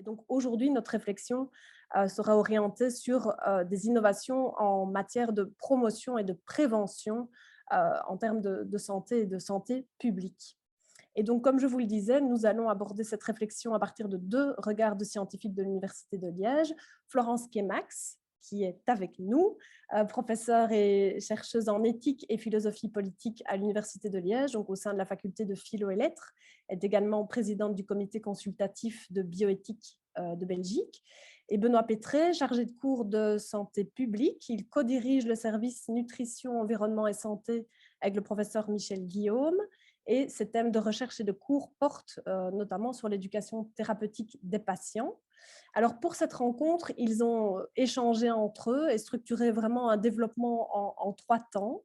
donc aujourd'hui, notre réflexion sera orientée sur des innovations en matière de promotion et de prévention en termes de santé et de santé publique. Et donc, comme je vous le disais, nous allons aborder cette réflexion à partir de deux regards de scientifiques de l'Université de Liège. Florence Quémax, qui est avec nous, professeure et chercheuse en éthique et philosophie politique à l'Université de Liège, donc au sein de la faculté de philo et lettres. Elle est également présidente du comité consultatif de bioéthique de Belgique. Et Benoît Pétré, chargé de cours de santé publique. Il co-dirige le service nutrition, environnement et santé avec le professeur Michel Guillaume. Et ces thèmes de recherche et de cours portent notamment sur l'éducation thérapeutique des patients. Alors pour cette rencontre, ils ont échangé entre eux et structuré vraiment un développement en 3 temps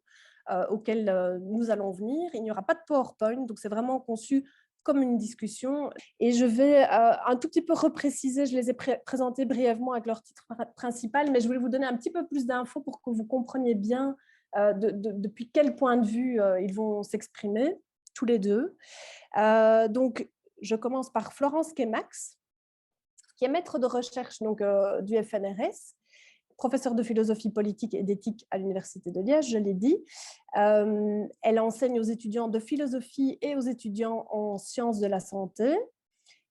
auquel nous allons venir. Il n'y aura pas de PowerPoint, donc c'est vraiment conçu comme une discussion. Et je vais un tout petit peu repréciser, je les ai présentés brièvement avec leur titre principal, mais je voulais vous donner un petit peu plus d'infos pour que vous compreniez bien depuis quel point de vue ils vont s'exprimer, tous les deux. Donc, je commence par Florence Quémax, qui est maître de recherche donc, du FNRS, professeure de philosophie politique et d'éthique à l'Université de Liège, je l'ai dit. Elle enseigne aux étudiants de philosophie et aux étudiants en sciences de la santé.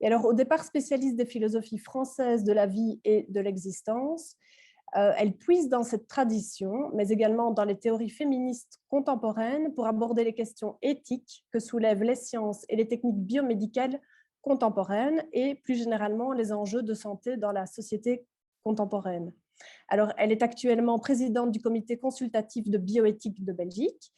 Et alors, au départ, spécialiste des philosophies françaises de la vie et de l'existence, elle puise dans cette tradition, mais également dans les théories féministes contemporaines pour aborder les questions éthiques que soulèvent les sciences et les techniques biomédicales contemporaines et plus généralement les enjeux de santé dans la société contemporaine. Alors, elle est actuellement présidente du comité consultatif de bioéthique de Belgique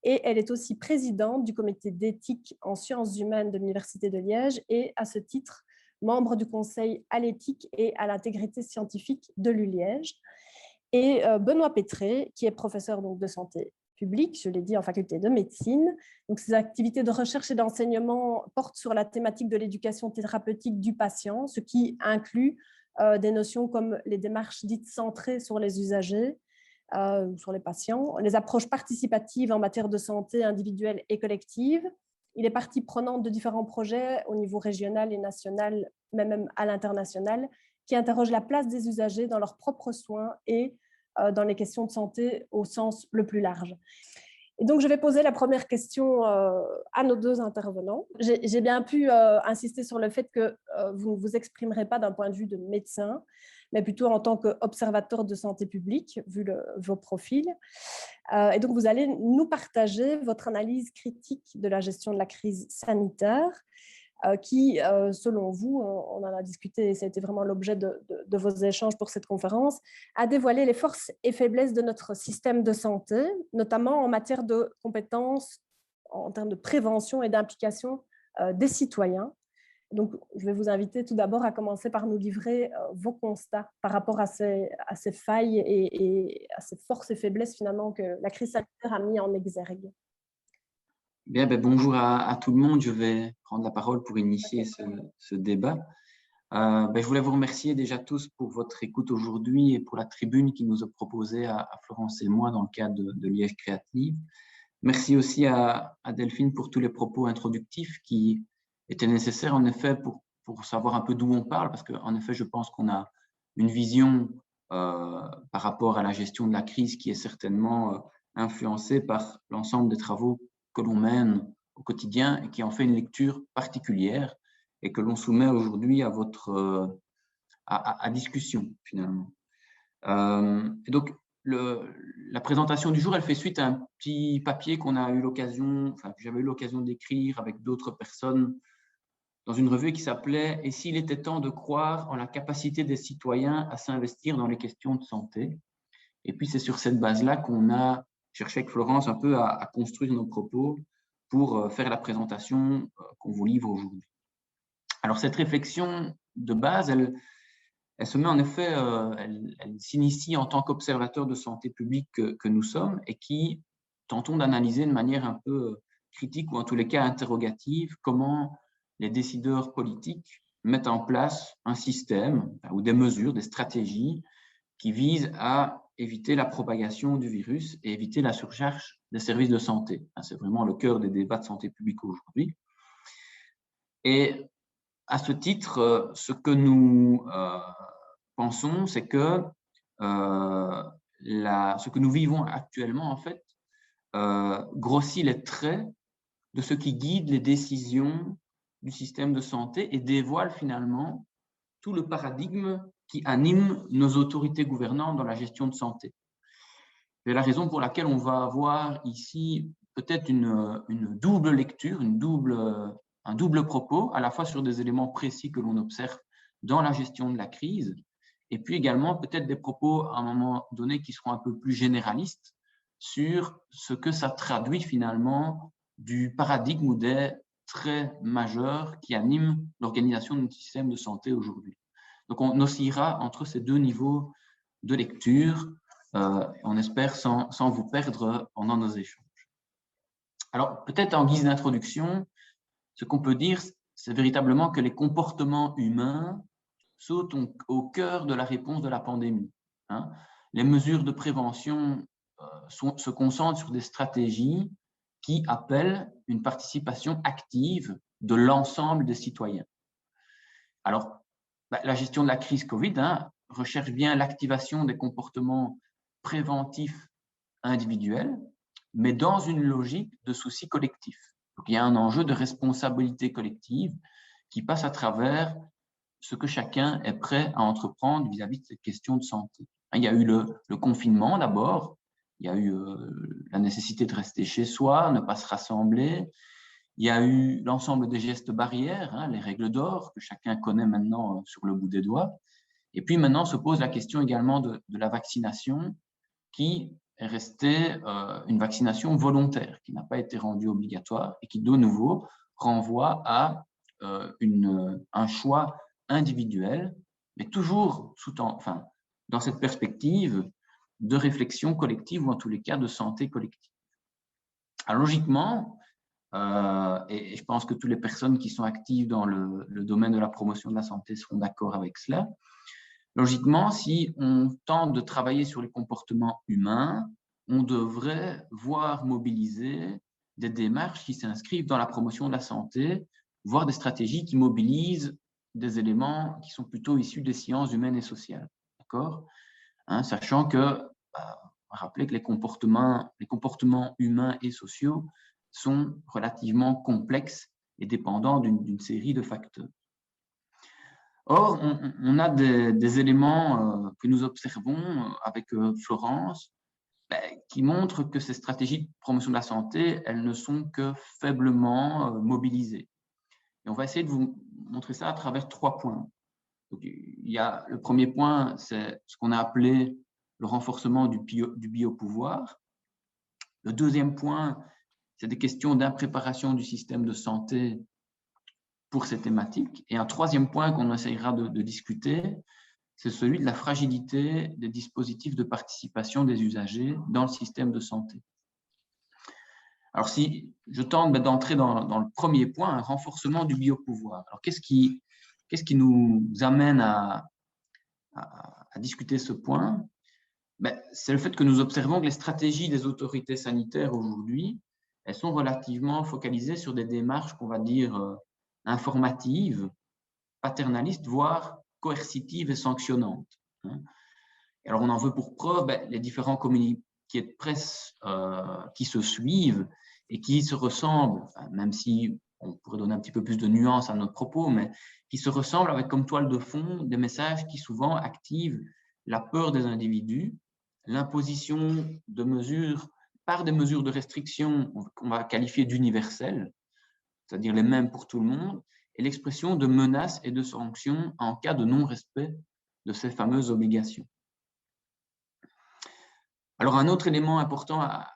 et elle est aussi présidente du comité d'éthique en sciences humaines de l'Université de Liège et à ce titre, membre du conseil à l'éthique et à l'intégrité scientifique de l'ULiège. Et Benoît Pétré, qui est professeur donc, de santé publique, je l'ai dit, en faculté de médecine. Donc, ses activités de recherche et d'enseignement portent sur la thématique de l'éducation thérapeutique du patient, ce qui inclut des notions comme les démarches dites centrées sur les usagers, sur les patients, les approches participatives en matière de santé individuelle et collective. Il est partie prenante de différents projets au niveau régional et national, mais même à l'international, qui interrogent la place des usagers dans leurs propres soins et dans les questions de santé au sens le plus large. Et donc, je vais poser la première question à nos deux intervenants. J'ai bien pu insister sur le fait que vous ne vous exprimerez pas d'un point de vue de médecin, mais plutôt en tant qu'observateur de santé publique, vu vos profils. Et donc, vous allez nous partager votre analyse critique de la gestion de la crise sanitaire, qui, selon vous, on en a discuté et ça a été vraiment l'objet de vos échanges pour cette conférence, a dévoilé les forces et faiblesses de notre système de santé, notamment en matière de compétences, en termes de prévention et d'implication des citoyens. Donc, je vais vous inviter tout d'abord à commencer par nous livrer vos constats par rapport à ces failles et à ces forces et faiblesses finalement que la crise sanitaire a mis en exergue. Bien, bonjour à tout le monde. Je vais prendre la parole pour initier ce débat. Je voulais vous remercier déjà tous pour votre écoute aujourd'hui et pour la tribune qui nous a proposée à Florence et moi dans le cadre de Liège Créative. Merci aussi à Delphine pour tous les propos introductifs qui étaient nécessaires en effet pour savoir un peu d'où on parle, parce qu'en effet, je pense qu'on a une vision par rapport à la gestion de la crise qui est certainement influencée par l'ensemble des travaux que l'on mène au quotidien et qui en fait une lecture particulière et que l'on soumet aujourd'hui à à discussion finalement. Et donc, la présentation du jour, elle fait suite à un petit papier qu'on a eu l'occasion, que j'avais eu l'occasion d'écrire avec d'autres personnes dans une revue qui s'appelait « Et s'il était temps de croire en la capacité des citoyens à s'investir dans les questions de santé ?» Et puis, c'est sur cette base-là qu'on a cherché avec Florence un peu à construire nos propos pour faire la présentation qu'on vous livre aujourd'hui. Alors, cette réflexion de base, elle se met en effet, elle s'initie en tant qu'observateur de santé publique que nous sommes et qui tentons d'analyser de manière un peu critique ou en tous les cas interrogative comment les décideurs politiques mettent en place un système ou des mesures, des stratégies qui visent à éviter la propagation du virus et éviter la surcharge des services de santé. C'est vraiment le cœur des débats de santé publique aujourd'hui. Et à ce titre, ce que nous pensons, c'est que ce que nous vivons actuellement, en fait, grossit les traits de ce qui guide les décisions du système de santé et dévoile finalement tout le paradigme qui anime nos autorités gouvernantes dans la gestion de santé. C'est la raison pour laquelle on va avoir ici peut-être une double lecture, un double propos, à la fois sur des éléments précis que l'on observe dans la gestion de la crise, et puis également peut-être des propos à un moment donné qui seront un peu plus généralistes sur ce que ça traduit finalement du paradigme ou des traits majeurs qui animent l'organisation de notre système de santé aujourd'hui. Donc on oscillera entre ces deux niveaux de lecture, on espère sans vous perdre pendant nos échanges. Alors peut-être en guise d'introduction, ce qu'on peut dire, c'est véritablement que les comportements humains sautent au cœur de la réponse de la pandémie. Les mesures de prévention se concentrent sur des stratégies qui appellent une participation active de l'ensemble des citoyens. Alors, la gestion de la crise Covid recherche bien l'activation des comportements préventifs individuels, mais dans une logique de souci collectif. Donc, il y a un enjeu de responsabilité collective qui passe à travers ce que chacun est prêt à entreprendre vis-à-vis de cette question de santé. Il y a eu le confinement d'abord, il y a eu la nécessité de rester chez soi, ne pas se rassembler, il y a eu l'ensemble des gestes barrières, les règles d'or que chacun connaît maintenant sur le bout des doigts. Et puis maintenant se pose la question également de la vaccination qui est restée une vaccination volontaire, qui n'a pas été rendue obligatoire et qui de nouveau renvoie à un choix individuel, mais toujours dans cette perspective de réflexion collective ou en tous les cas de santé collective. Alors logiquement, et je pense que toutes les personnes qui sont actives dans le domaine de la promotion de la santé seront d'accord avec cela, logiquement, si on tente de travailler sur les comportements humains, on devrait voir mobiliser des démarches qui s'inscrivent dans la promotion de la santé, voire des stratégies qui mobilisent des éléments qui sont plutôt issus des sciences humaines et sociales. D'accord ? Sachant que, rappelez que les comportements humains et sociaux sont relativement complexes et dépendants d'une série de facteurs. Or, on a des éléments que nous observons avec Florence qui montrent que ces stratégies de promotion de la santé, elles ne sont que faiblement mobilisées. Et on va essayer de vous montrer ça à travers 3 points. Donc, le premier point, c'est ce qu'on a appelé le renforcement du biopouvoir. Le deuxième point, c'est des questions d'impréparation du système de santé pour ces thématiques. Et un troisième point qu'on essayera de discuter, c'est celui de la fragilité des dispositifs de participation des usagers dans le système de santé. Alors, si je tente d'entrer dans le premier point, un renforcement du biopouvoir. Alors, qu'est-ce qui nous amène à discuter ce point? C'est le fait que nous observons que les stratégies des autorités sanitaires aujourd'hui, elles sont relativement focalisées sur des démarches qu'on va dire informatives, paternalistes, voire coercitives et sanctionnantes. Alors, on en veut pour preuve les différents communiqués de presse qui se suivent et qui se ressemblent, même si on pourrait donner un petit peu plus de nuances à notre propos, mais qui se ressemblent avec comme toile de fond des messages qui souvent activent la peur des individus, l'imposition de mesures par des mesures de restriction qu'on va qualifier d'universelles, c'est-à-dire les mêmes pour tout le monde, et l'expression de menaces et de sanctions en cas de non-respect de ces fameuses obligations. Alors, un autre élément important à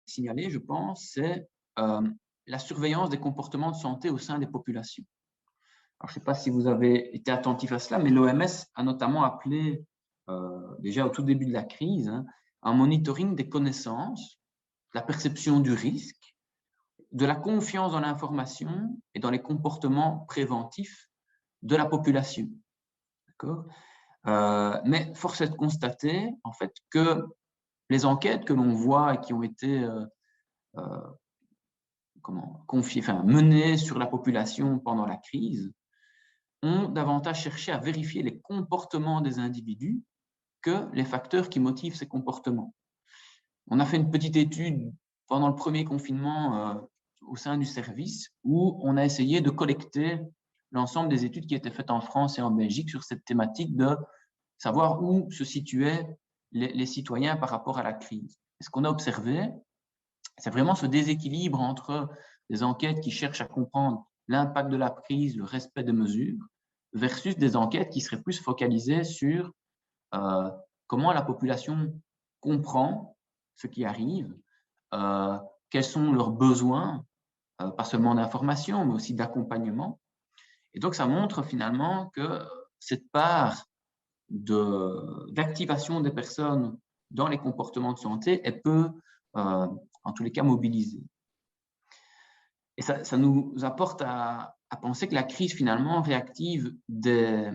signaler, je pense, c'est la surveillance des comportements de santé au sein des populations. Alors, je ne sais pas si vous avez été attentif à cela, mais l'OMS a notamment appelé, déjà au tout début de la crise, un monitoring des connaissances, de la perception du risque, de la confiance dans l'information et dans les comportements préventifs de la population. D'accord ? Mais force est de constater, en fait, que les enquêtes que l'on voit et qui ont été menées sur la population pendant la crise ont davantage cherché à vérifier les comportements des individus que les facteurs qui motivent ces comportements. On a fait une petite étude pendant le premier confinement au sein du service où on a essayé de collecter l'ensemble des études qui étaient faites en France et en Belgique sur cette thématique de savoir où se situaient les citoyens par rapport à la crise. Et ce qu'on a observé, c'est vraiment ce déséquilibre entre des enquêtes qui cherchent à comprendre l'impact de la crise, le respect des mesures, versus des enquêtes qui seraient plus focalisées sur comment la population comprend ce qui arrive, quels sont leurs besoins, pas seulement d'information, mais aussi d'accompagnement. Et donc, ça montre finalement que cette part d'activation des personnes dans les comportements de santé, elle peut, en tous les cas, mobiliser. Et ça nous apporte à penser que la crise, finalement, réactive des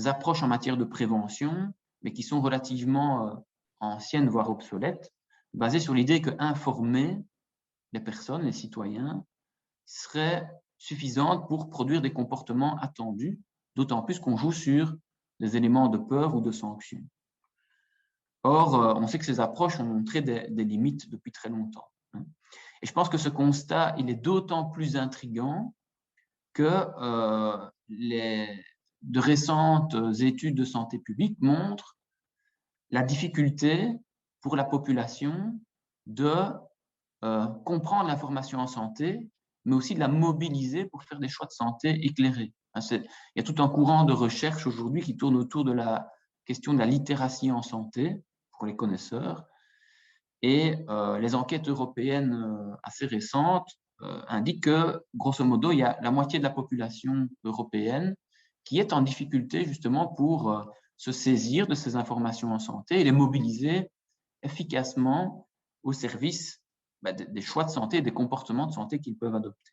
approches en matière de prévention, mais qui sont relativement anciennes, voire obsolètes, basées sur l'idée qu'informer les personnes, les citoyens, serait suffisante pour produire des comportements attendus, d'autant plus qu'on joue sur des éléments de peur ou de sanction. Or, on sait que ces approches ont montré des limites depuis très longtemps. Et je pense que ce constat, il est d'autant plus intriguant que de récentes études de santé publique montrent la difficulté pour la population de comprendre l'information en santé, mais aussi de la mobiliser pour faire des choix de santé éclairés. Il y a tout un courant de recherche aujourd'hui qui tourne autour de la question de la littératie en santé pour les connaisseurs. Et les enquêtes européennes assez récentes indiquent que, grosso modo, il y a la moitié de la population européenne qui est en difficulté justement pour se saisir de ces informations en santé et les mobiliser efficacement au service des choix de santé et des comportements de santé qu'ils peuvent adopter.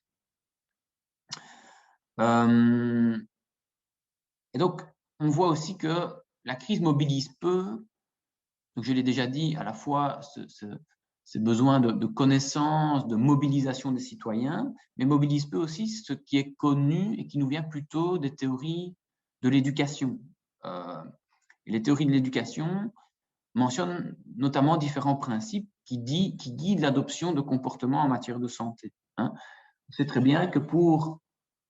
Et donc, on voit aussi que la crise mobilise peu, donc je l'ai déjà dit, à la fois ces besoins de connaissance, de mobilisation des citoyens, mais mobilise peu aussi ce qui est connu et qui nous vient plutôt des théories de l'éducation. Les théories de l'éducation mentionnent notamment différents principes qui guident l'adoption de comportements en matière de santé. On sait très bien que pour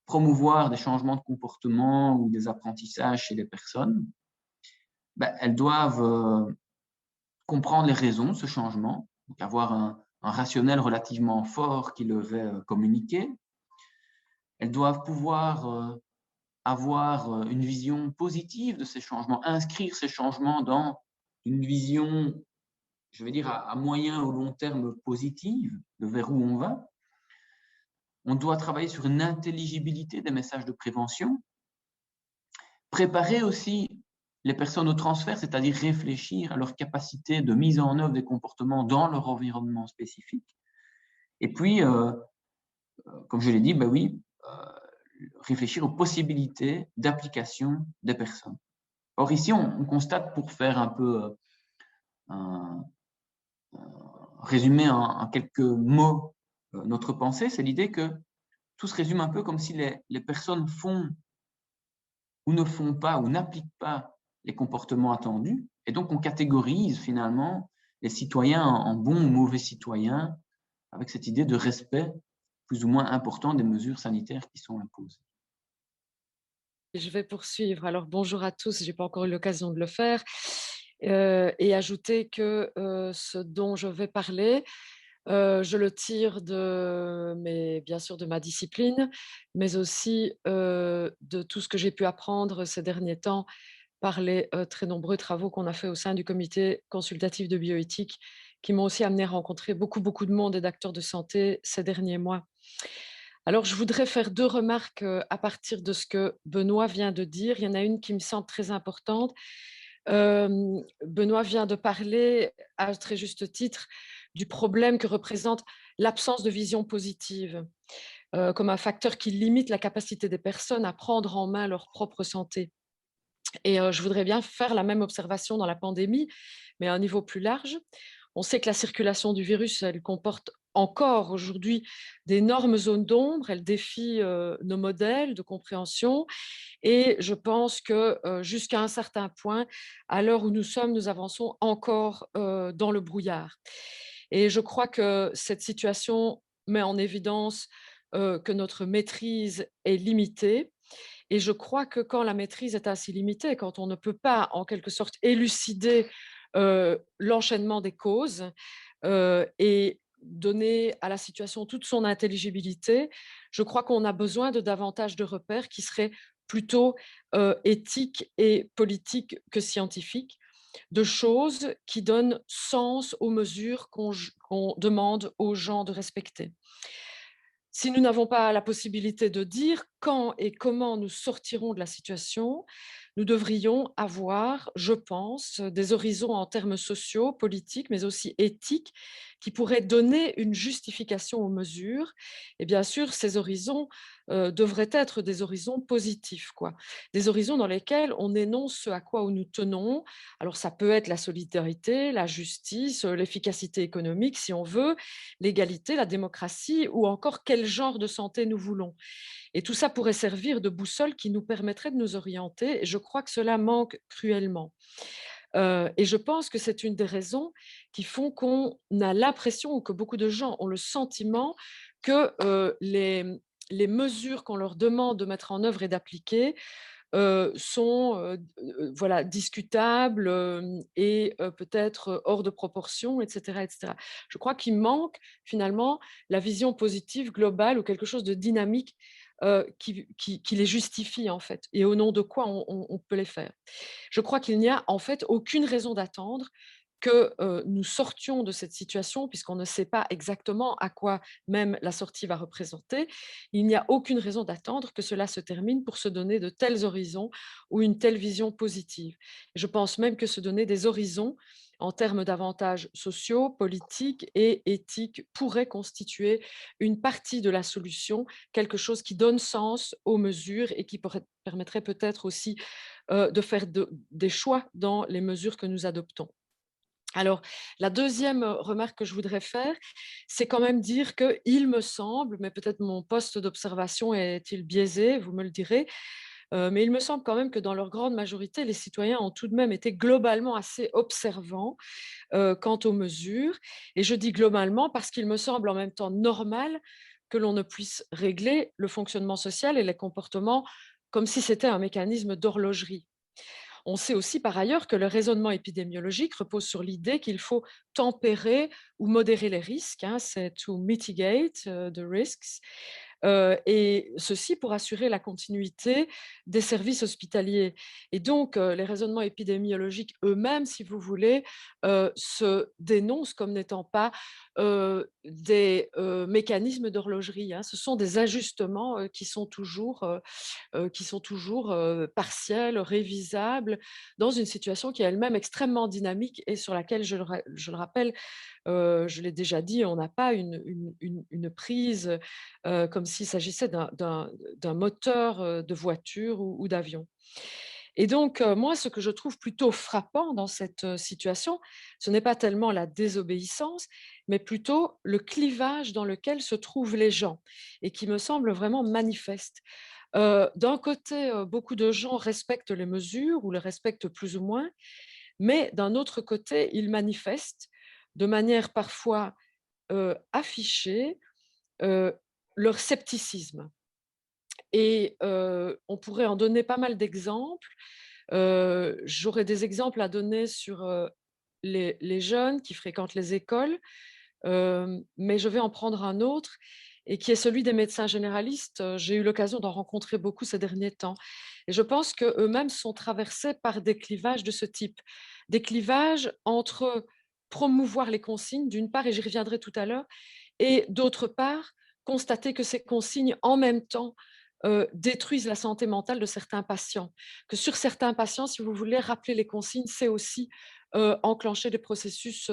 promouvoir des changements de comportement ou des apprentissages chez les personnes, elles doivent comprendre les raisons de ce changement, donc avoir un rationnel relativement fort qui leur est communiqué. Elles doivent pouvoir avoir une vision positive de ces changements, inscrire ces changements dans une vision, je vais dire, à moyen ou long terme positive de vers où on va. On doit travailler sur une intelligibilité des messages de prévention, préparer aussi les personnes au transfert, c'est-à-dire réfléchir à leur capacité de mise en œuvre des comportements dans leur environnement spécifique. Et puis, comme je l'ai dit, réfléchir aux possibilités d'application des personnes. Or, ici, on constate, pour faire un peu résumer en quelques mots notre pensée, c'est l'idée que tout se résume un peu comme si les personnes font ou ne font pas ou n'appliquent pas les comportements attendus. Et donc, on catégorise finalement les citoyens en bons ou mauvais citoyens avec cette idée de respect plus ou moins important des mesures sanitaires qui sont imposées. Je vais poursuivre. Alors, bonjour à tous, je n'ai pas encore eu l'occasion de le faire. Et ajouter que ce dont je vais parler, je le tire bien sûr de ma discipline, mais aussi de tout ce que j'ai pu apprendre ces derniers temps par les très nombreux travaux qu'on a fait au sein du comité consultatif de bioéthique, qui m'ont aussi amené à rencontrer beaucoup de monde et d'acteurs de santé ces derniers mois. Alors, je voudrais faire deux remarques à partir de ce que Benoît vient de dire. Il y en a une qui me semble très importante. Benoît vient de parler, à très juste titre, du problème que représente l'absence de vision positive comme un facteur qui limite la capacité des personnes à prendre en main leur propre santé. Et je voudrais bien faire la même observation dans la pandémie, mais à un niveau plus large. On sait que la circulation du virus, elle comporte encore aujourd'hui d'énormes zones d'ombre, elle défie nos modèles de compréhension et je pense que jusqu'à un certain point, à l'heure où nous sommes, nous avançons encore dans le brouillard. Et je crois que cette situation met en évidence que notre maîtrise est limitée. Et je crois que quand la maîtrise est ainsi limitée, quand on ne peut pas en quelque sorte élucider l'enchaînement des causes et donner à la situation toute son intelligibilité, je crois qu'on a besoin de davantage de repères qui seraient plutôt éthiques et politiques que scientifiques, de choses qui donnent sens aux mesures qu'on demande aux gens de respecter. Si nous n'avons pas la possibilité de dire quand et comment nous sortirons de la situation, nous devrions avoir, je pense, des horizons en termes sociaux, politiques, mais aussi éthiques, qui pourraient donner une justification aux mesures. Et bien sûr, ces horizons devraient être des horizons positifs, quoi. Des horizons dans lesquels on énonce ce à quoi nous tenons. Alors, ça peut être la solidarité, la justice, l'efficacité économique, si on veut, l'égalité, la démocratie, ou encore quel genre de santé nous voulons. Et tout ça pourrait servir de boussole qui nous permettrait de nous orienter. Et je crois que cela manque cruellement. Et je pense que c'est une des raisons qui font qu'on a l'impression, ou que beaucoup de gens ont le sentiment, que les mesures qu'on leur demande de mettre en œuvre et d'appliquer sont voilà, discutables et peut-être hors de proportion, etc., etc. Je crois qu'il manque finalement la vision positive, globale, ou quelque chose de dynamique qui les justifie en fait, et au nom de quoi on peut les faire. Je crois qu'il n'y a en fait aucune raison d'attendre que nous sortions de cette situation, puisqu'on ne sait pas exactement à quoi même la sortie va représenter. Il n'y a aucune raison d'attendre que cela se termine pour se donner de tels horizons ou une telle vision positive. Je pense même que se donner des horizons en termes d'avantages sociaux, politiques et éthiques pourrait constituer une partie de la solution, quelque chose qui donne sens aux mesures et qui permettrait peut-être aussi de faire des choix dans les mesures que nous adoptons. Alors, la deuxième remarque que je voudrais faire, c'est quand même dire qu'il me semble, mais peut-être mon poste d'observation est-il biaisé, vous me le direz, mais il me semble quand même que dans leur grande majorité, les citoyens ont tout de même été globalement assez observants quant aux mesures. Et je dis globalement parce qu'il me semble en même temps normal que l'on ne puisse régler le fonctionnement social et les comportements comme si c'était un mécanisme d'horlogerie. On sait aussi par ailleurs que le raisonnement épidémiologique repose sur l'idée qu'il faut tempérer ou modérer les risques, hein, c'est to mitigate the risks, et ceci pour assurer la continuité des services hospitaliers. Et donc, les raisonnements épidémiologiques eux-mêmes, si vous voulez, se dénoncent comme n'étant pas des mécanismes d'horlogerie, hein. Ce sont des ajustements qui sont toujours partiels, révisables, dans une situation qui est elle-même extrêmement dynamique et sur laquelle, je le rappelle, je l'ai déjà dit, on n'a pas une prise comme s'il s'agissait d'un moteur de voiture ou d'avion. Et donc, moi, ce que je trouve plutôt frappant dans cette situation, ce n'est pas tellement la désobéissance, mais plutôt le clivage dans lequel se trouvent les gens et qui me semble vraiment manifeste. D'un côté, beaucoup de gens respectent les mesures ou les respectent plus ou moins, mais d'un autre côté, ils manifestent de manière parfois affichée euh, leur scepticisme. Et on pourrait en donner pas mal d'exemples. J'aurais des exemples à donner sur les jeunes qui fréquentent les écoles, mais je vais en prendre un autre et qui est celui des médecins généralistes. J'ai eu l'occasion d'en rencontrer beaucoup ces derniers temps. Et je pense qu'eux-mêmes sont traversés par des clivages de ce type. Des clivages entre promouvoir les consignes, d'une part, et j'y reviendrai tout à l'heure, et d'autre part, constater que ces consignes, en même temps, détruisent la santé mentale de certains patients. Que sur certains patients, si vous voulez, rappeler les consignes, c'est aussi enclencher des processus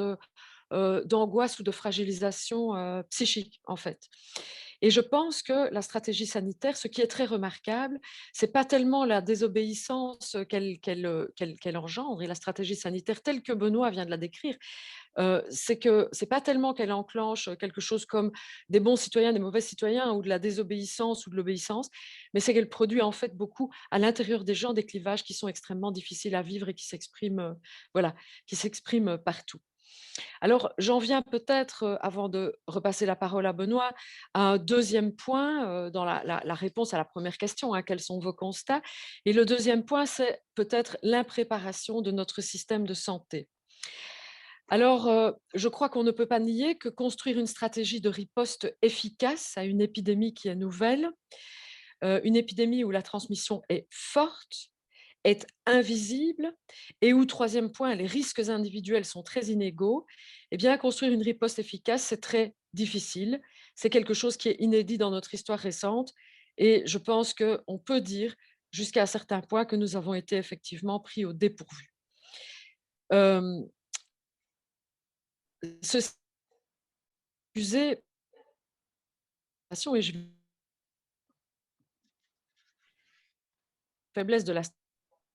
d'angoisse ou de fragilisation psychique, en fait. Et je pense que la stratégie sanitaire, ce qui est très remarquable, ce n'est pas tellement la désobéissance qu'elle engendre, et la stratégie sanitaire telle que Benoît vient de la décrire, c'est que ce n'est pas tellement qu'elle enclenche quelque chose comme des bons citoyens, des mauvais citoyens, ou de la désobéissance ou de l'obéissance, mais c'est qu'elle produit en fait beaucoup à l'intérieur des gens des clivages qui sont extrêmement difficiles à vivre et qui s'expriment voilà, qui s'expriment partout. Alors, j'en viens peut-être, avant de repasser la parole à Benoît, à un deuxième point dans la réponse à la première question, hein, quels sont vos constats? Et le deuxième point, c'est peut-être l'impréparation de notre système de santé. Alors, je crois qu'on ne peut pas nier que construire une stratégie de riposte efficace à une épidémie qui est nouvelle, une épidémie où la transmission est forte, est invisible et où, troisième point, les risques individuels sont très inégaux, eh bien, construire une riposte efficace, c'est très difficile. C'est quelque chose qui est inédit dans notre histoire récente et je pense qu'on peut dire jusqu'à un certain point que nous avons été effectivement pris au dépourvu. Ceci usé, et je faiblesse de la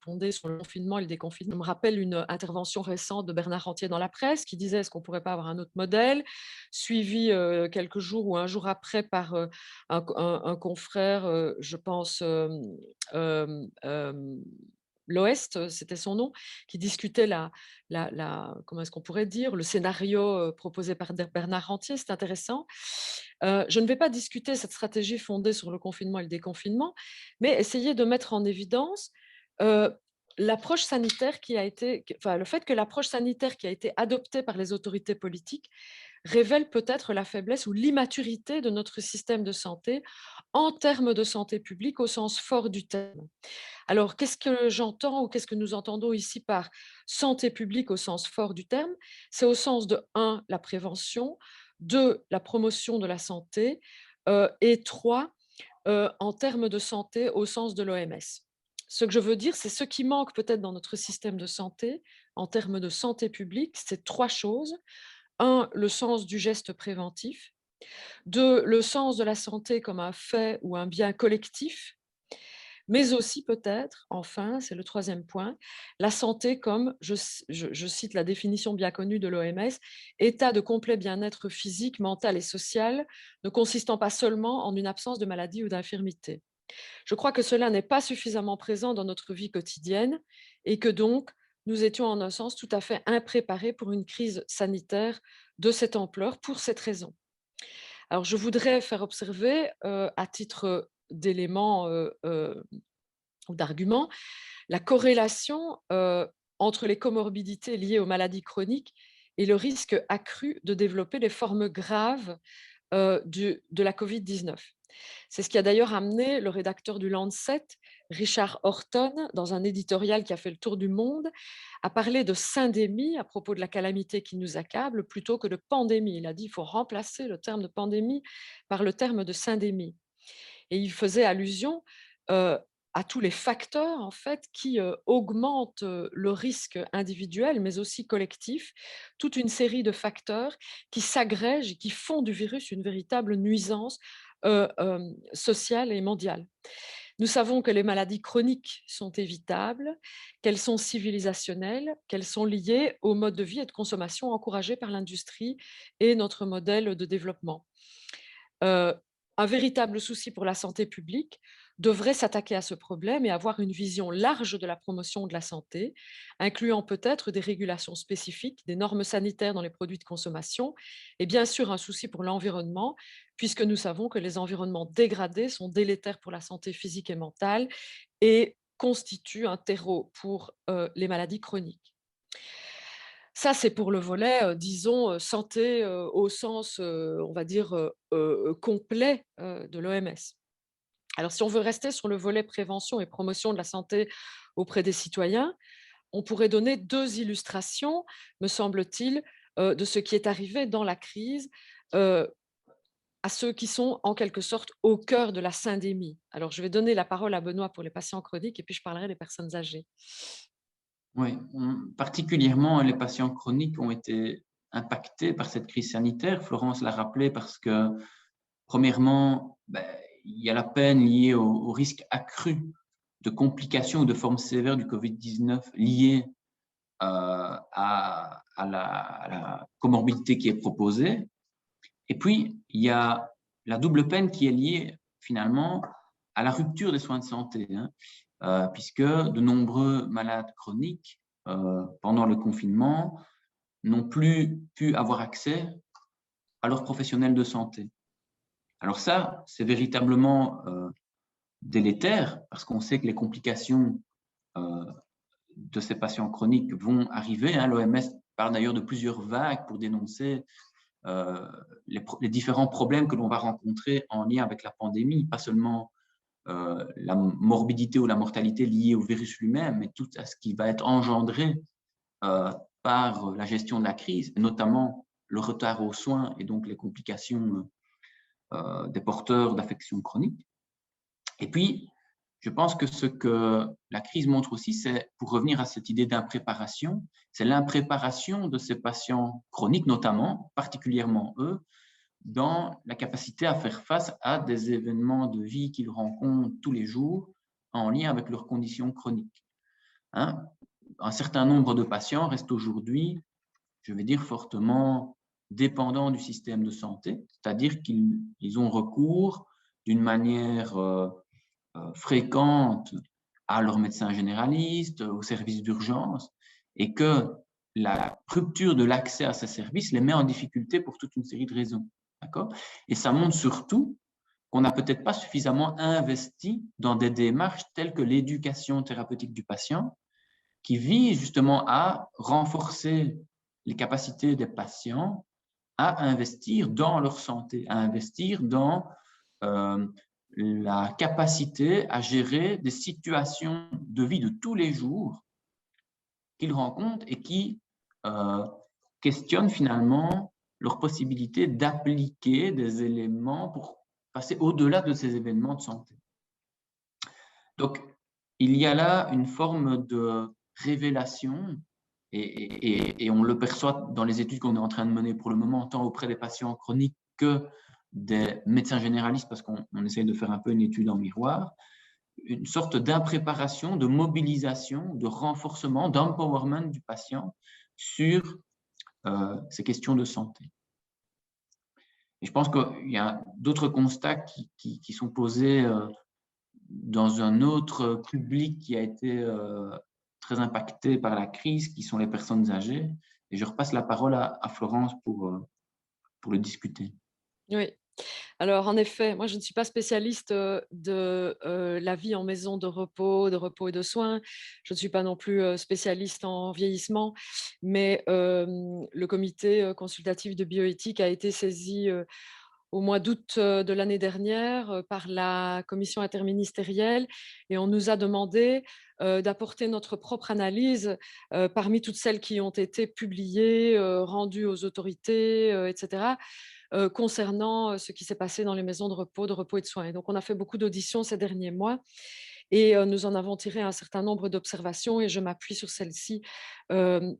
fondée sur le confinement et le déconfinement. Je me rappelle une intervention récente de Bernard Rentier dans la presse qui disait est-ce qu'on ne pourrait pas avoir un autre modèle, suivi quelques jours ou un jour après par un confrère, je pense, l'Ouest, c'était son nom, qui discutait comment est-ce qu'on pourrait dire, le scénario proposé par Bernard Rentier, c'est intéressant. Je ne vais pas discuter cette stratégie fondée sur le confinement et le déconfinement, mais essayer de mettre en évidence l'approche sanitaire qui a été, enfin, le fait que l'approche sanitaire qui a été adoptée par les autorités politiques révèle peut-être la faiblesse ou l'immaturité de notre système de santé en termes de santé publique au sens fort du terme. Alors, qu'est-ce que j'entends ou qu'est-ce que nous entendons ici par santé publique au sens fort du terme? C'est au sens de 1, la prévention, 2, la promotion de la santé et 3, en termes de santé au sens de l'OMS. Ce que je veux dire, c'est ce qui manque peut-être dans notre système de santé en termes de santé publique, c'est 3 choses. 1, le sens du geste préventif. 2, le sens de la santé comme un fait ou un bien collectif. Mais aussi peut-être, enfin, c'est le troisième point, la santé comme, je cite la définition bien connue de l'OMS, état de complet bien-être physique, mental et social, ne consistant pas seulement en une absence de maladie ou d'infirmité. Je crois que cela n'est pas suffisamment présent dans notre vie quotidienne et que donc nous étions en un sens tout à fait impréparés pour une crise sanitaire de cette ampleur pour cette raison. Alors je voudrais faire observer à titre d'élément ou d'argument la corrélation entre les comorbidités liées aux maladies chroniques et le risque accru de développer les formes graves de la Covid-19. C'est ce qui a d'ailleurs amené le rédacteur du Lancet, Richard Horton, dans un éditorial qui a fait le tour du monde, à parler de syndémie à propos de la calamité qui nous accable plutôt que de pandémie. Il a dit qu'il faut remplacer le terme de pandémie par le terme de syndémie. Et il faisait allusion à tous les facteurs en fait qui augmentent le risque individuel mais aussi collectif, toute une série de facteurs qui s'agrègent et qui font du virus une véritable nuisance sociale et mondiale. Nous savons que les maladies chroniques sont évitables, qu'elles sont civilisationnelles, qu'elles sont liées au mode de vie et de consommation encouragé par l'industrie et notre modèle de développement. Un véritable souci pour la santé publique devrait s'attaquer à ce problème et avoir une vision large de la promotion de la santé, incluant peut-être des régulations spécifiques, des normes sanitaires dans les produits de consommation et bien sûr un souci pour l'environnement, puisque nous savons que les environnements dégradés sont délétères pour la santé physique et mentale et constituent un terreau pour les maladies chroniques. Ça, c'est pour le volet, disons, santé au sens, on va dire, complet de l'OMS. Alors, si on veut rester sur le volet prévention et promotion de la santé auprès des citoyens, on pourrait donner 2 illustrations, me semble-t-il, de ce qui est arrivé dans la crise à ceux qui sont en quelque sorte au cœur de la syndémie. Alors, je vais donner la parole à Benoît pour les patients chroniques et puis je parlerai des personnes âgées. Oui, particulièrement les patients chroniques ont été impactés par cette crise sanitaire. Florence l'a rappelé parce que Premièrement, il y a la peine liée au risque accru de complications ou de formes sévères du Covid-19 liées à la comorbidité qui est proposée. Et puis, il y a la double peine qui est liée finalement à la rupture des soins de santé, puisque de nombreux malades chroniques, pendant le confinement, n'ont plus pu avoir accès à leurs professionnels de santé. Alors ça, c'est véritablement délétère, parce qu'on sait que les complications de ces patients chroniques vont arriver. L'OMS parle d'ailleurs de plusieurs vagues pour dénoncer les différents problèmes que l'on va rencontrer en lien avec la pandémie, pas seulement la morbidité ou la mortalité liée au virus lui-même, mais tout ce qui va être engendré par la gestion de la crise, notamment le retard aux soins et donc les complications des porteurs d'affections chroniques. Et puis, je pense que ce que la crise montre aussi, c'est, pour revenir à cette idée d'impréparation, c'est l'impréparation de ces patients chroniques, notamment, particulièrement eux, dans la capacité à faire face à des événements de vie qu'ils rencontrent tous les jours en lien avec leurs conditions chroniques. Un certain nombre de patients restent aujourd'hui, je vais dire, fortement dépendants du système de santé, c'est-à-dire qu'ils ont recours d'une manière fréquente à leur médecin généraliste, aux services d'urgence, et que la rupture de l'accès à ces services les met en difficulté pour toute une série de raisons. D'accord ? Et ça montre surtout qu'on n'a peut-être pas suffisamment investi dans des démarches telles que l'éducation thérapeutique du patient, qui vise justement à renforcer les capacités des patients à investir dans leur santé, à investir dans la capacité à gérer des situations de vie de tous les jours qu'ils rencontrent et qui questionnent finalement leur possibilité d'appliquer des éléments pour passer au-delà de ces événements de santé. Donc, il y a là une forme de révélation et on le perçoit dans les études qu'on est en train de mener pour le moment, tant auprès des patients chroniques que des médecins généralistes, parce qu'on essaye de faire un peu une étude en miroir, une sorte d'impréparation, de mobilisation, de renforcement, d'empowerment du patient sur ces questions de santé. Et je pense qu'il y a d'autres constats qui sont posés dans un autre public qui a été très impacté par la crise, qui sont les personnes âgées. Et je repasse la parole à Florence pour le discuter. Oui. Alors, en effet, moi, je ne suis pas spécialiste de la vie en maison de repos et de soins. Je ne suis pas non plus spécialiste en vieillissement, mais le comité consultatif de bioéthique a été saisi au mois d'août de l'année dernière par la commission interministérielle et on nous a demandé d'apporter notre propre analyse parmi toutes celles qui ont été publiées, rendues aux autorités, etc., concernant ce qui s'est passé dans les maisons de repos et de soins. Et donc, on a fait beaucoup d'auditions ces derniers mois et nous en avons tiré un certain nombre d'observations et je m'appuie sur celles-ci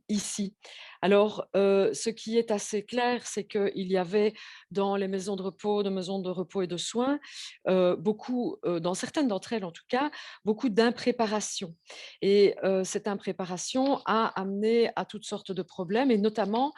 ici. Alors, ce qui est assez clair, c'est qu'il y avait dans les maisons de repos et de soins, beaucoup, dans certaines d'entre elles en tout cas, beaucoup d'impréparation. Et cette impréparation a amené à toutes sortes de problèmes et notamment,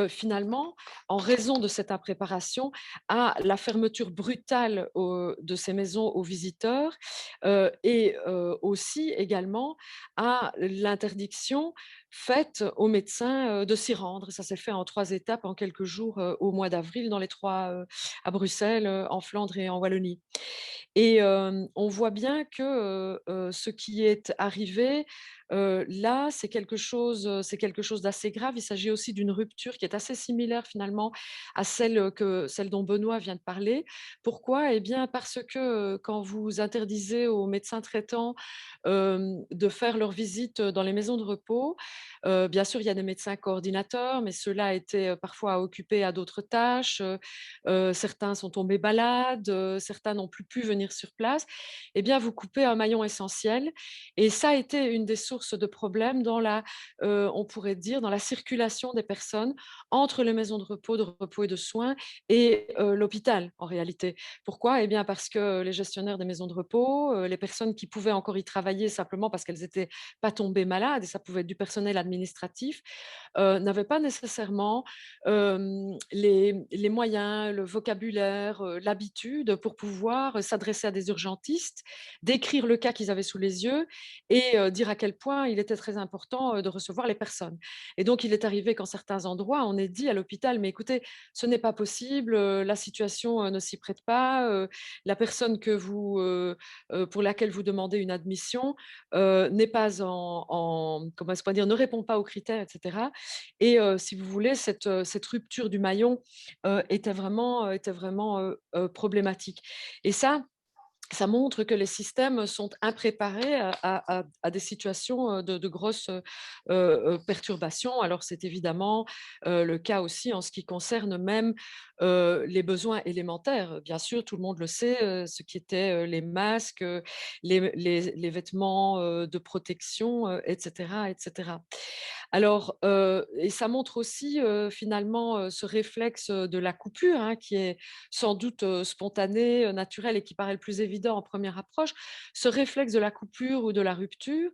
finalement, en raison de cette impréparation, à la fermeture brutale de ces maisons aux visiteurs et aussi également à l'interdiction faite aux médecins de s'y rendre. Ça s'est fait en 3 étapes, en quelques jours, au mois d'avril, dans les 3, à Bruxelles, en Flandre et en Wallonie. Et on voit bien que ce qui est arrivé là, c'est quelque chose d'assez grave. Il s'agit aussi d'une rupture qui est assez similaire finalement à celle dont Benoît vient de parler. Pourquoi ? Eh bien, parce que quand vous interdisez aux médecins traitants de faire leurs visites dans les maisons de repos, bien sûr, il y a des médecins coordinateurs, mais ceux-là étaient parfois occupés à d'autres tâches. Certains sont tombés malades, certains n'ont plus pu venir sur place. Eh bien, vous coupez un maillon essentiel. Et ça a été une des sources source de problèmes dans on pourrait dire, dans la circulation des personnes entre les maisons de repos et de soins et l'hôpital, en réalité. Pourquoi? Eh bien, parce que les gestionnaires des maisons de repos, les personnes qui pouvaient encore y travailler simplement parce qu'elles n'étaient pas tombées malades, et ça pouvait être du personnel administratif, n'avaient pas nécessairement les moyens, le vocabulaire, l'habitude pour pouvoir s'adresser à des urgentistes, décrire le cas qu'ils avaient sous les yeux et dire à quel point il était très important de recevoir les personnes. Et donc, il est arrivé qu'en certains endroits, on ait dit à l'hôpital, mais écoutez, ce n'est pas possible, la situation ne s'y prête pas, la personne pour laquelle vous demandez une admission n'est pas comment est-ce qu'on peut dire, ne répond pas aux critères, etc. Et si vous voulez, cette rupture du maillon était vraiment problématique. Et ça montre que les systèmes sont impréparés à des situations de grosses perturbations. Alors, c'est évidemment le cas aussi en ce qui concerne même les besoins élémentaires. Bien sûr, tout le monde le sait, ce qui étaient les masques, les vêtements de protection, etc., etc. Alors, et ça montre aussi finalement ce réflexe de la coupure, hein, qui est sans doute spontané, naturel et qui paraît le plus évident en première approche. Ce réflexe de la coupure ou de la rupture,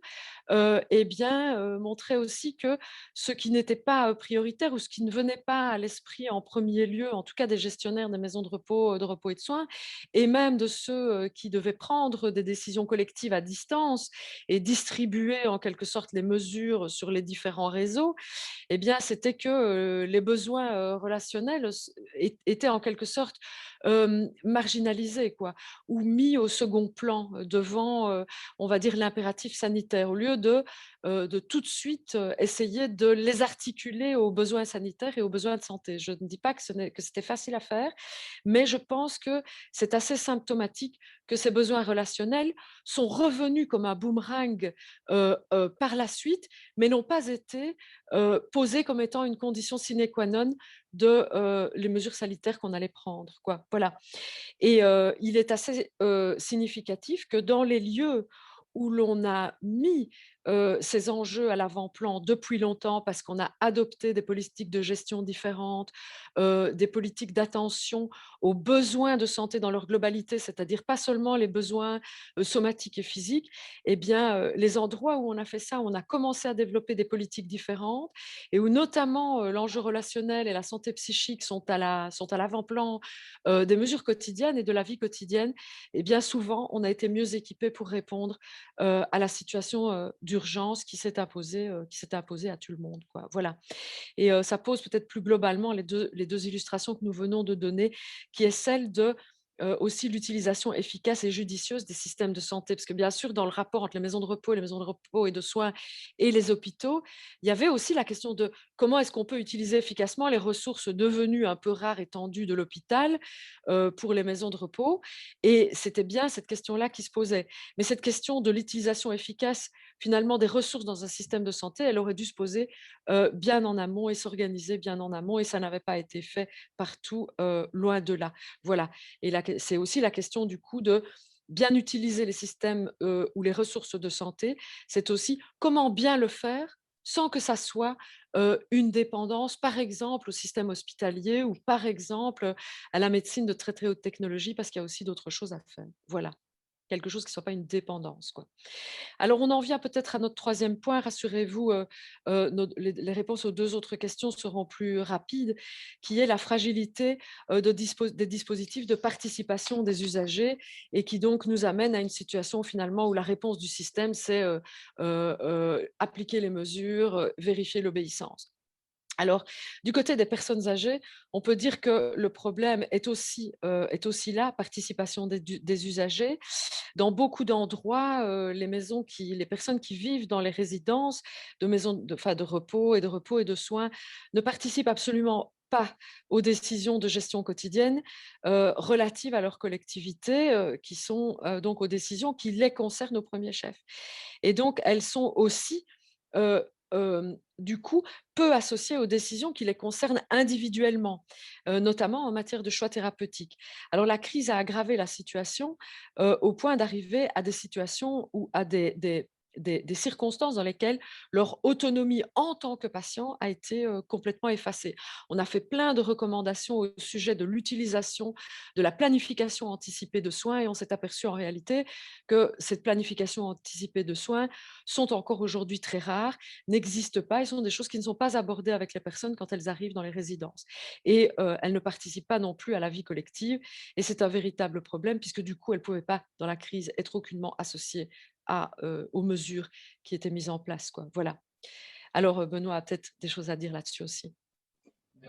eh bien, montrait aussi que ce qui n'était pas prioritaire ou ce qui ne venait pas à l'esprit en premier lieu, en tout cas des gestionnaires des maisons de repos et de soins, et même de ceux qui devaient prendre des décisions collectives à distance et distribuer en quelque sorte les mesures sur les différents réseaux, eh bien, c'était que les besoins relationnels étaient en quelque sorte marginalisés, quoi, ou mis au second plan devant, on va dire, l'impératif sanitaire, au lieu de tout de suite essayer de les articuler aux besoins sanitaires et aux besoins de santé. Je ne dis pas que c'était facile à faire, mais je pense que c'est assez symptomatique que ces besoins relationnels sont revenus comme un boomerang par la suite, mais n'ont pas été posés comme étant une condition sine qua non de les mesures sanitaires qu'on allait prendre, quoi. Voilà. Et il est assez significatif que dans les lieux où l'on a mis ces enjeux à l'avant-plan depuis longtemps parce qu'on a adopté des politiques de gestion différentes, des politiques d'attention aux besoins de santé dans leur globalité, c'est-à-dire pas seulement les besoins somatiques et physiques, eh bien, les endroits où on a fait ça, où on a commencé à développer des politiques différentes et où notamment l'enjeu relationnel et la santé psychique sont à l'avant-plan des mesures quotidiennes et de la vie quotidienne, et bien souvent, on a été mieux équipé pour répondre à la situation d'urgence qui s'est imposée à tout le monde, quoi. Voilà. Et ça pose peut-être plus globalement les deux illustrations que nous venons de donner, qui est celle de aussi l'utilisation efficace et judicieuse des systèmes de santé. Parce que bien sûr, dans le rapport entre les maisons de repos et de soins et les hôpitaux, il y avait aussi la question de comment est-ce qu'on peut utiliser efficacement les ressources devenues un peu rares et tendues de l'hôpital pour les maisons de repos. Et c'était bien cette question-là qui se posait. Mais cette question de l'utilisation efficace finalement des ressources dans un système de santé, elle aurait dû se poser bien en amont et s'organiser bien en amont. Et ça n'avait pas été fait partout, loin de là. Voilà. Et c'est aussi la question du coup de bien utiliser les systèmes ou les ressources de santé. C'est aussi comment bien le faire sans que ça soit une dépendance, par exemple, au système hospitalier ou par exemple à la médecine de très très haute technologie, parce qu'il y a aussi d'autres choses à faire. Voilà, quelque chose qui ne soit pas une dépendance, quoi. Alors, on en vient peut-être à notre troisième point. Rassurez-vous, les réponses aux deux autres questions seront plus rapides, qui est la fragilité des dispositifs de participation des usagers et qui donc nous amène à une situation finalement où la réponse du système, c'est appliquer les mesures, vérifier l'obéissance. Alors, du côté des personnes âgées, on peut dire que le problème est aussi là, participation des usagers. Dans beaucoup d'endroits, les personnes qui vivent dans les résidences de maisons de repos et de soins ne participent absolument pas aux décisions de gestion quotidienne relatives à leur collectivité, qui sont donc aux décisions qui les concernent au premier chef. Et donc, elles sont aussi du coup, peu associées aux décisions qui les concernent individuellement, notamment en matière de choix thérapeutiques. Alors, la crise a aggravé la situation au point d'arriver à des situations où à des des circonstances dans lesquelles leur autonomie en tant que patient a été complètement effacée. On a fait plein de recommandations au sujet de l'utilisation de la planification anticipée de soins et on s'est aperçu en réalité que cette planification anticipée de soins sont encore aujourd'hui très rares, n'existent pas et sont des choses qui ne sont pas abordées avec les personnes quand elles arrivent dans les résidences. Et elles ne participent pas non plus à la vie collective et c'est un véritable problème puisque du coup, elles ne pouvaient pas, dans la crise, être aucunement associées aux mesures qui étaient mises en place, quoi. Voilà. Alors, Benoît a peut-être des choses à dire là-dessus aussi.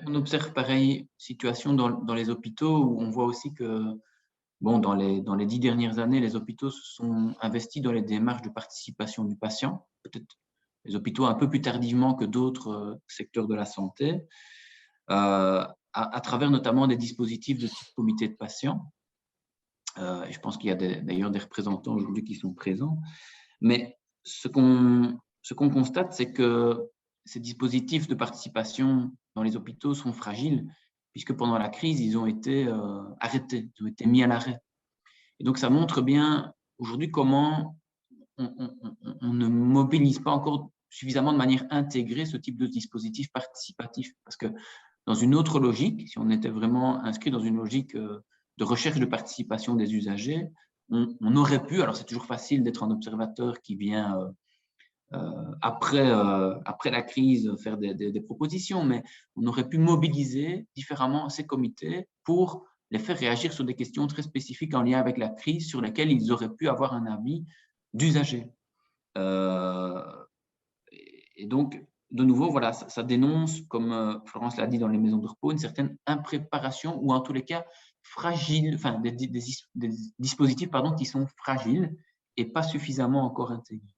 On observe pareille situation dans les hôpitaux où on voit aussi que bon, dans les 10 dernières années, les hôpitaux se sont investis dans les démarches de participation du patient, peut-être les hôpitaux un peu plus tardivement que d'autres secteurs de la santé, à travers notamment des dispositifs de type comité de patients. Et je pense qu'il y a d'ailleurs des représentants aujourd'hui qui sont présents. Mais ce qu'on constate, c'est que ces dispositifs de participation dans les hôpitaux sont fragiles, puisque pendant la crise, ils ont été arrêtés, ils ont été mis à l'arrêt. Et donc, ça montre bien aujourd'hui comment on ne mobilise pas encore suffisamment de manière intégrée ce type de dispositif participatif. Parce que dans une autre logique, si on était vraiment inscrit dans une logique de recherche de participation des usagers, on aurait pu, alors c'est toujours facile d'être un observateur qui vient après la crise faire des propositions, mais on aurait pu mobiliser différemment ces comités pour les faire réagir sur des questions très spécifiques en lien avec la crise sur lesquelles ils auraient pu avoir un avis d'usagers. Et donc, de nouveau, voilà, ça dénonce, comme Florence l'a dit dans les maisons de repos, une certaine impréparation ou en tous les cas fragile, enfin des dispositifs qui sont fragiles et pas suffisamment encore intégrés.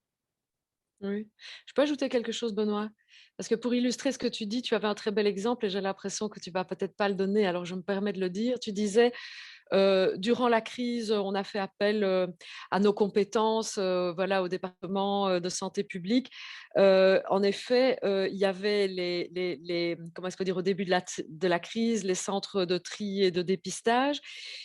Oui. Je peux ajouter quelque chose, Benoît? Parce que pour illustrer ce que tu dis, tu avais un très bel exemple et j'ai l'impression que tu vas peut-être pas le donner, alors je me permets de le dire. Tu disais, durant la crise, on a fait appel à nos compétences, voilà, au département de santé publique. En effet, il y avait comment est-ce qu'on dit, au début de la crise, les centres de tri et de dépistage.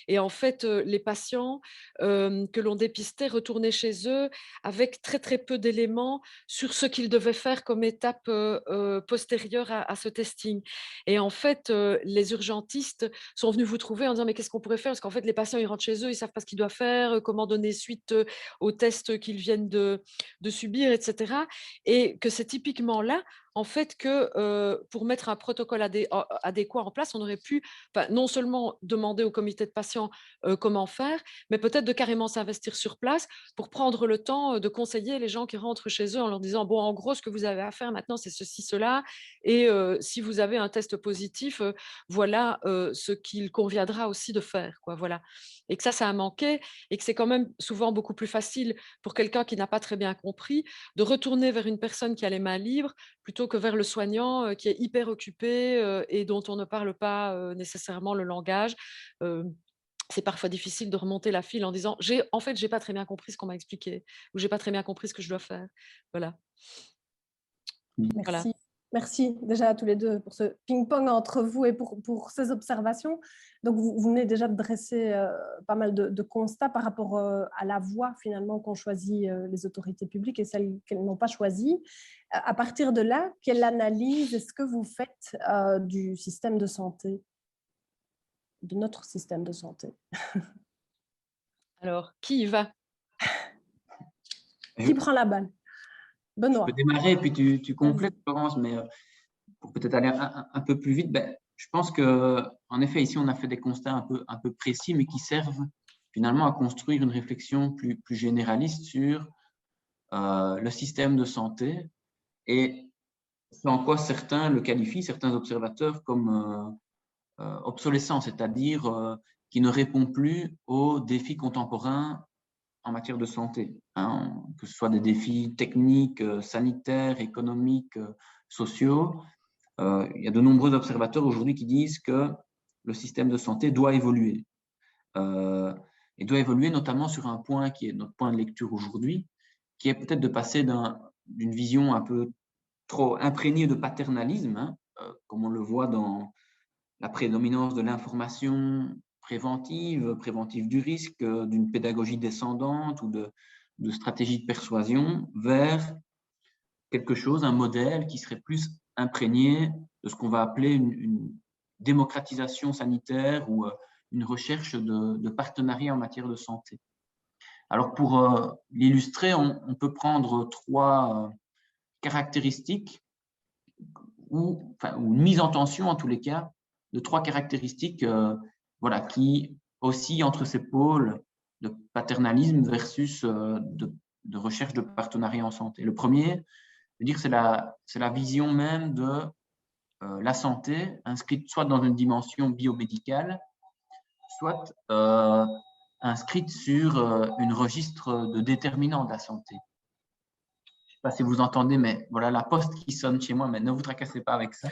Et en fait, les patients que l'on dépistait retournaient chez eux avec très très peu d'éléments sur ce qu'ils devaient faire comme étape postérieure à ce testing. Et en fait, les urgentistes sont venus vous trouver en disant mais qu'est-ce qu'on pourrait faire parce qu'en fait les patients ils rentrent chez eux, ils savent pas ce qu'ils doivent faire, comment donner suite aux tests qu'ils viennent de subir, etc. Et que c'est typiquement là en fait que pour mettre un protocole adéquat en place, on aurait pu non seulement demander au comité de patients comment faire, mais peut-être de carrément s'investir sur place pour prendre le temps de conseiller les gens qui rentrent chez eux en leur disant bon en gros ce que vous avez à faire maintenant c'est ceci, cela et si vous avez un test positif, voilà ce qu'il conviendra aussi de faire, quoi, voilà. Et que ça a manqué et que c'est quand même souvent beaucoup plus facile pour quelqu'un qui n'a pas très bien compris de retourner vers une personne qui a les mains libres plutôt que vers le soignant qui est hyper occupé et dont on ne parle pas nécessairement le langage. C'est parfois difficile de remonter la file en disant en fait j'ai pas très bien compris ce qu'on m'a expliqué ou j'ai pas très bien compris ce que je dois faire. Voilà. Merci. Voilà. Merci déjà à tous les deux pour ce ping-pong entre vous et pour ces observations. Donc, vous venez déjà de dresser pas mal de constats par rapport à la voie finalement qu'ont choisi les autorités publiques et celles qu'elles n'ont pas choisies. À partir de là, quelle analyse est-ce que vous faites du système de santé, de notre système de santé? Alors, qui y va? Qui prend la balle? Benoît. Je peux démarrer et puis tu complètes, Florence, mais pour peut-être aller un peu plus vite, je pense qu'en effet, ici, on a fait des constats un peu précis, mais qui servent finalement à construire une réflexion plus généraliste sur le système de santé et en quoi certains le qualifient, certains observateurs, comme obsolescent, c'est-à-dire qui ne répond plus aux défis contemporains en matière de santé, hein, que ce soit des défis techniques, sanitaires, économiques, sociaux. Il y a de nombreux observateurs aujourd'hui qui disent que le système de santé doit évoluer. Et doit évoluer notamment sur un point qui est notre point de lecture aujourd'hui, qui est peut-être de passer d'une vision un peu trop imprégnée de paternalisme, hein, comme on le voit dans la prédominance de l'information préventive du risque, d'une pédagogie descendante ou de stratégie de persuasion vers quelque chose, un modèle qui serait plus imprégné de ce qu'on va appeler une démocratisation sanitaire ou une recherche de partenariat en matière de santé. Alors, pour l'illustrer, on peut prendre 3 caractéristiques ou une mise en tension, en tous les cas, de 3 caractéristiques voilà, qui oscillent entre ces pôles de paternalisme versus de recherche de partenariat en santé. Le premier, je veux dire, c'est la vision même de la santé, inscrite soit dans une dimension biomédicale, soit inscrite sur une registre de déterminants de la santé. Je ne sais pas si vous entendez, mais voilà la poste qui sonne chez moi, mais ne vous tracassez pas avec ça.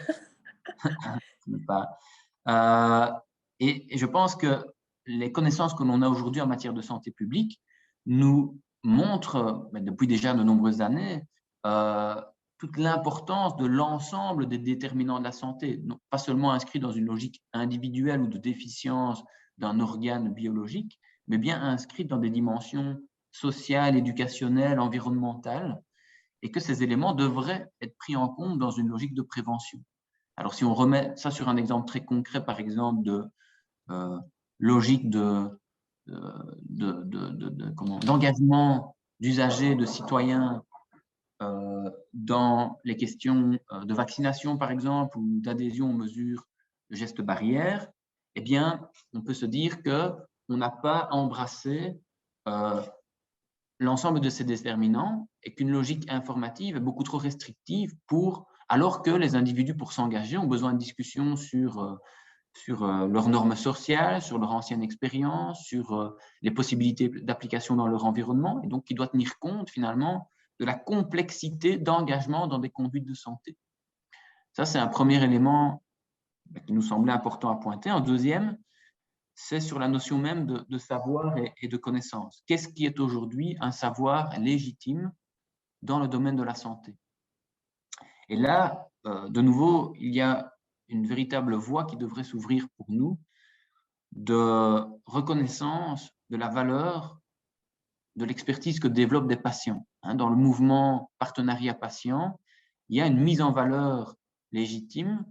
Et je pense que les connaissances que l'on a aujourd'hui en matière de santé publique nous montrent, depuis déjà de nombreuses années, toute l'importance de l'ensemble des déterminants de la santé, non pas seulement inscrits dans une logique individuelle ou de déficience d'un organe biologique, mais bien inscrits dans des dimensions sociales, éducationnelles, environnementales, et que ces éléments devraient être pris en compte dans une logique de prévention. Alors, si on remet ça sur un exemple très concret, par exemple, de logique d'engagement d'usagers, de citoyens dans les questions de vaccination, par exemple, ou d'adhésion aux mesures de gestes barrières, eh bien, on peut se dire qu'on n'a pas embrassé l'ensemble de ces déterminants et qu'une logique informative est beaucoup trop restrictive alors que les individus, pour s'engager, ont besoin de discussions sur leurs normes sociales, sur leur ancienne expérience, sur les possibilités d'application dans leur environnement, et donc qui doit tenir compte finalement de la complexité d'engagement dans des conduites de santé. Ça, c'est un premier élément qui nous semblait important à pointer. Un deuxième, c'est sur la notion même de savoir et de connaissance. Qu'est-ce qui est aujourd'hui un savoir légitime dans le domaine de la santé? Et là, de nouveau, il y a une véritable voie qui devrait s'ouvrir pour nous de reconnaissance de la valeur de l'expertise que développent des patients. Dans le mouvement partenariat patient, il y a une mise en valeur légitime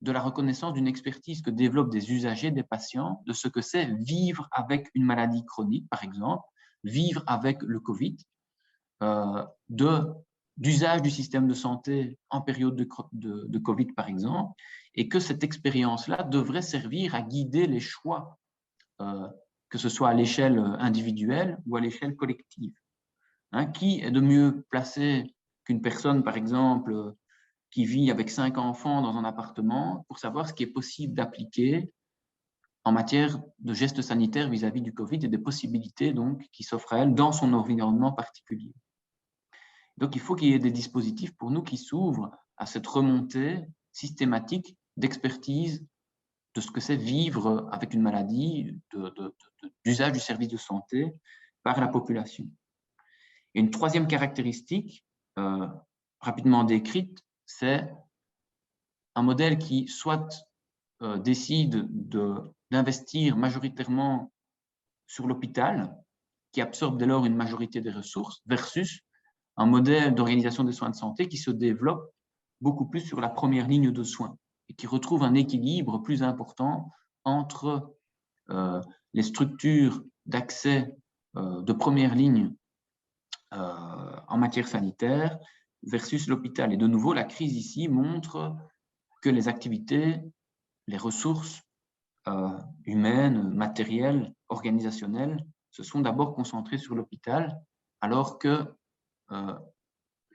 de la reconnaissance d'une expertise que développent des usagers, des patients, de ce que c'est vivre avec une maladie chronique, par exemple, vivre avec le Covid, d'usage du système de santé en période de Covid, par exemple, et que cette expérience-là devrait servir à guider les choix, que ce soit à l'échelle individuelle ou à l'échelle collective. Qui est de mieux placé qu'une personne, par exemple, qui vit avec 5 enfants dans un appartement pour savoir ce qui est possible d'appliquer en matière de gestes sanitaires vis-à-vis du Covid et des possibilités donc, qui s'offrent à elle dans son environnement particulier. Donc, il faut qu'il y ait des dispositifs pour nous qui s'ouvrent à cette remontée systématique d'expertise de ce que c'est vivre avec une maladie, d'usage du service de santé par la population. Et une troisième caractéristique, rapidement décrite, c'est un modèle qui soit décide d'investir majoritairement sur l'hôpital, qui absorbe dès lors une majorité des ressources, versus un modèle d'organisation des soins de santé qui se développe beaucoup plus sur la première ligne de soins et qui retrouve un équilibre plus important entre les structures d'accès de première ligne en matière sanitaire versus l'hôpital. Et de nouveau, la crise ici montre que les activités, les ressources humaines, matérielles, organisationnelles, se sont d'abord concentrées sur l'hôpital, alors que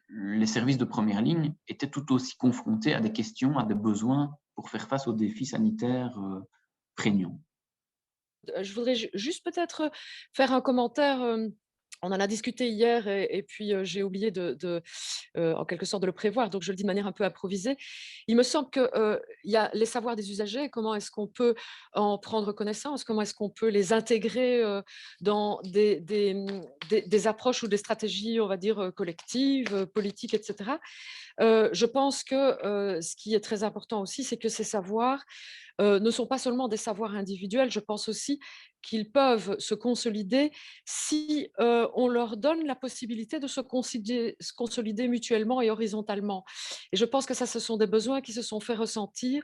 les services de première ligne étaient tout aussi confrontés à des questions, à des besoins pour faire face aux défis sanitaires prégnants. Je voudrais juste peut-être faire un commentaire. On en a discuté hier et puis j'ai oublié en quelque sorte de le prévoir, donc je le dis de manière un peu improvisée. Il me semble qu'il y a les savoirs des usagers, comment est-ce qu'on peut en prendre connaissance, comment est-ce qu'on peut les intégrer dans des approches ou des stratégies, on va dire, collectives, politiques, etc. Je pense que ce qui est très important aussi, c'est que ces savoirs ne sont pas seulement des savoirs individuels. Je pense aussi qu'ils peuvent se consolider si on leur donne la possibilité de se consolider mutuellement et horizontalement. Et je pense que ça, ce sont des besoins qui se sont fait ressentir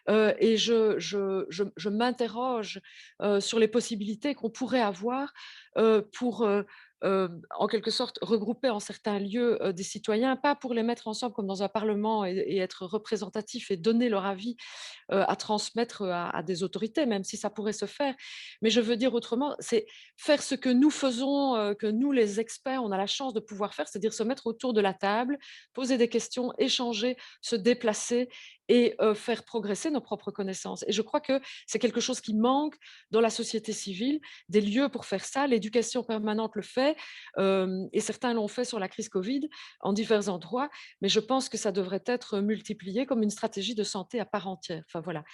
et je m'interroge sur les possibilités qu'on pourrait avoir pour en quelque sorte regrouper en certains lieux des citoyens, pas pour les mettre ensemble comme dans un parlement et être représentatifs et donner leur avis à transmettre à des autorités, même si ça pourrait se faire. Mais je veux dire autrement, c'est faire ce que nous faisons, que nous les experts, on a la chance de pouvoir faire, c'est-à-dire se mettre autour de la table, poser des questions, échanger, se déplacer et faire progresser nos propres connaissances. Et je crois que c'est quelque chose qui manque dans la société civile, des lieux pour faire ça. L'éducation permanente le fait, et certains l'ont fait sur la crise Covid en divers endroits, mais je pense que ça devrait être multiplié comme une stratégie de santé à part entière. Enfin, voilà.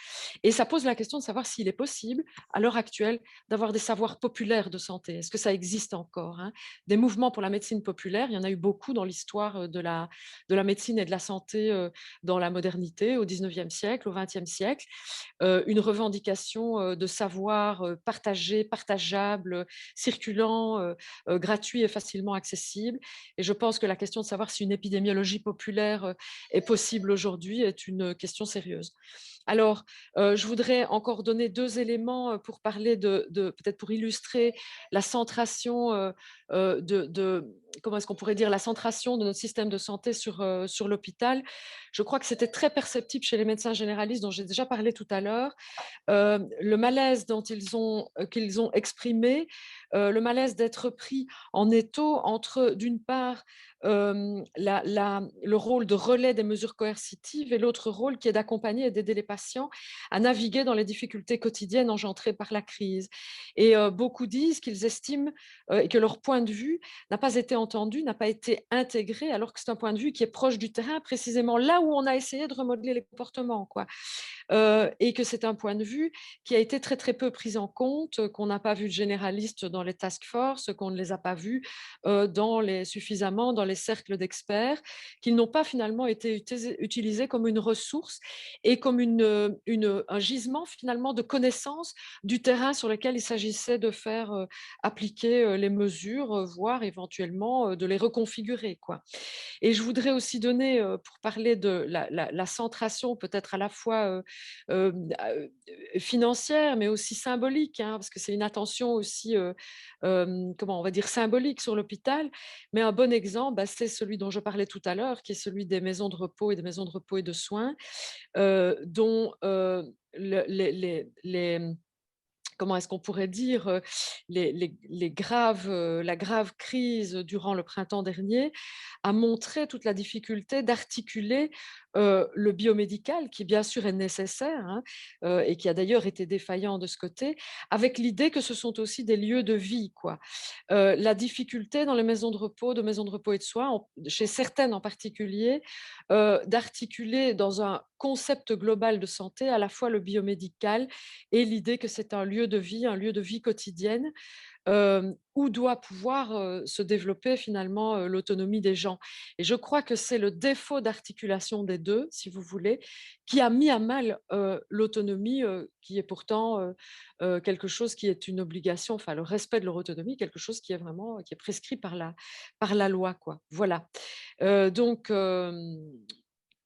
Et ça pose la question de savoir s'il est possible, à l'heure actuelle, d'avoir des savoirs populaires de santé. Est-ce que ça existe encore, hein? Des mouvements pour la médecine populaire, il y en a eu beaucoup dans l'histoire de la médecine et de la santé dans la modernité, au 19e siècle, au 20e siècle. Une revendication de savoir partagé, partageable, circulant, gratuit et facilement accessible. Et je pense que la question de savoir si une épidémiologie populaire est possible aujourd'hui est une question sérieuse. Alors, je voudrais encore donner 2 éléments pour parler peut-être pour illustrer la centration comment est-ce qu'on pourrait dire, la centration de notre système de santé sur l'hôpital. Je crois que c'était très perceptible chez les médecins généralistes dont j'ai déjà parlé tout à l'heure. Le malaise qu'ils ont exprimé, le malaise d'être pris en étau entre, d'une part, le rôle de relais des mesures coercitives et l'autre rôle qui est d'accompagner et d'aider les patients à naviguer dans les difficultés quotidiennes engendrées par la crise. Et beaucoup disent qu'ils estiment et que leur point de vue n'a pas été entendu, n'a pas été intégré, alors que c'est un point de vue qui est proche du terrain, précisément là où on a essayé de remodeler les comportements, quoi. Et que c'est un point de vue qui a été très très peu pris en compte, qu'on n'a pas vu de généralistes dans les task force, qu'on ne les a pas vus suffisamment dans les cercles d'experts, qu'ils n'ont pas finalement été utilisés comme une ressource et comme un gisement finalement de connaissances du terrain sur lequel il s'agissait de faire appliquer les mesures, voire éventuellement de les reconfigurer, quoi. Et je voudrais aussi donner, pour parler de la centration peut-être à la fois financière, mais aussi symbolique, hein, parce que c'est une attention aussi, comment on va dire, symbolique sur l'hôpital. Mais un bon exemple, bah, c'est celui dont je parlais tout à l'heure, qui est celui des maisons de repos et des maisons de repos et de soins, dont comment est-ce qu'on pourrait dire, la grave crise durant le printemps dernier a montré toute la difficulté d'articuler le biomédical, qui bien sûr est nécessaire, hein, et qui a d'ailleurs été défaillant de ce côté, avec l'idée que ce sont aussi des lieux de vie, quoi. La difficulté dans les maisons de maisons de repos et de soins, chez certaines en particulier, d'articuler dans un concept global de santé à la fois le biomédical et l'idée que c'est un lieu de vie quotidienne, où doit pouvoir se développer finalement l'autonomie des gens. Et je crois que c'est le défaut d'articulation des deux, si vous voulez, qui a mis à mal l'autonomie, qui est pourtant quelque chose qui est une obligation, enfin le respect de leur autonomie, quelque chose qui est vraiment qui est prescrit par la loi, quoi. Voilà. Donc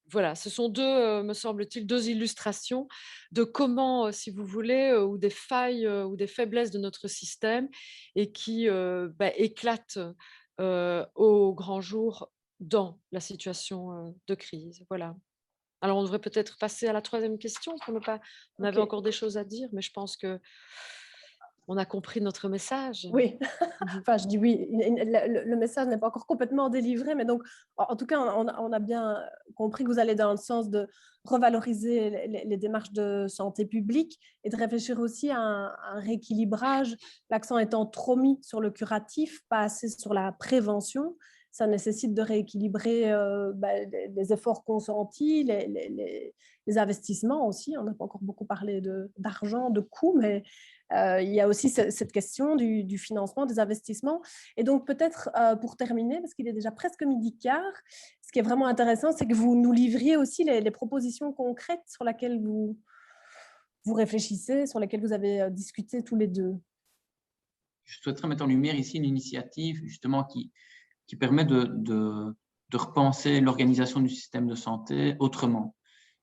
voilà, ce sont me semble-t-il, 2 illustrations de comment, si vous voulez, ou des failles, ou des faiblesses de notre système et qui, éclatent, au grand jour dans la situation, de crise. Voilà. Alors on devrait peut-être passer à la 3e question pour ne pas on avait Ok. encore des choses à dire, mais je pense qu'on a compris notre message. Oui, Mmh. enfin je dis oui, le message n'est pas encore complètement délivré, mais donc en tout cas on a bien compris que vous allez dans le sens de revaloriser les démarches de santé publique et de réfléchir aussi à un rééquilibrage, l'accent étant trop mis sur le curatif, pas assez sur la prévention. Ça nécessite de rééquilibrer les efforts consentis, les investissements aussi. On n'a pas encore beaucoup parlé d'argent, de coûts, mais il y a aussi cette question du financement, des investissements. Et donc, peut-être pour terminer, parce qu'il est déjà presque midi quart, ce qui est vraiment intéressant, c'est que vous nous livriez aussi les propositions concrètes sur lesquelles vous réfléchissez, sur lesquelles vous avez discuté tous les deux. je souhaiterais mettre en lumière ici une initiative justement qui permet de repenser l'organisation du système de santé autrement.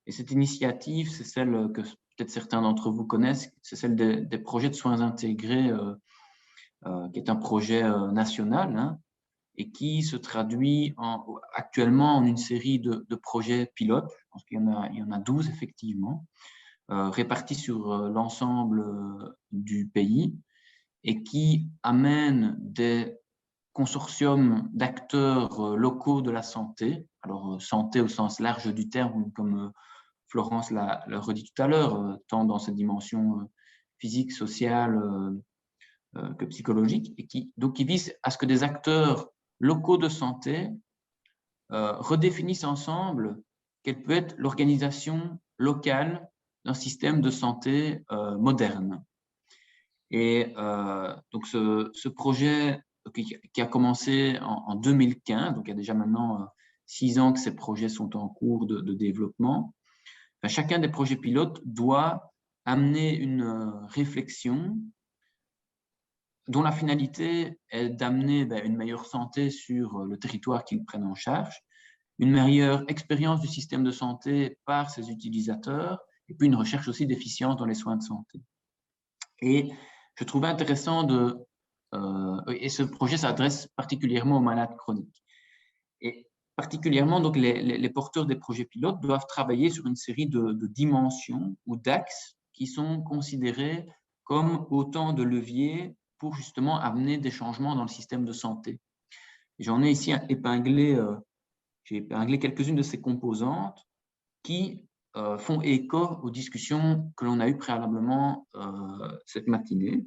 Et cette initiative, c'est celle que peut-être certains d'entre vous connaissent, c'est celle des projets de soins intégrés, qui est un projet national, hein, et qui se traduit actuellement en une série de projets pilotes. Je pense qu'il y en a 12 effectivement, répartis sur l'ensemble du pays, et qui amènent des consortiums d'acteurs locaux de la santé, alors santé au sens large du terme, comme Florence l'a redit tout à l'heure, tant dans cette dimension physique, sociale que psychologique, et qui vise à ce que des acteurs locaux de santé redéfinissent ensemble quelle peut être l'organisation locale d'un système de santé moderne. Et donc ce projet qui a commencé en 2015, donc il y a déjà maintenant 6 ans que ces projets sont en cours de développement. Enfin, chacun des projets pilotes doit amener une réflexion dont la finalité est d'amener une meilleure santé sur le territoire qu'ils prennent en charge, une meilleure expérience du système de santé par ses utilisateurs, et puis une recherche aussi d'efficience dans les soins de santé. Et je trouvais intéressant et ce projet s'adresse particulièrement aux malades chroniques. Et particulièrement, donc, les porteurs des projets pilotes doivent travailler sur une série de dimensions ou d'axes qui sont considérés comme autant de leviers pour justement amener des changements dans le système de santé. J'en ai ici j'ai épinglé quelques-unes de ces composantes qui font écho aux discussions que l'on a eues préalablement cette matinée.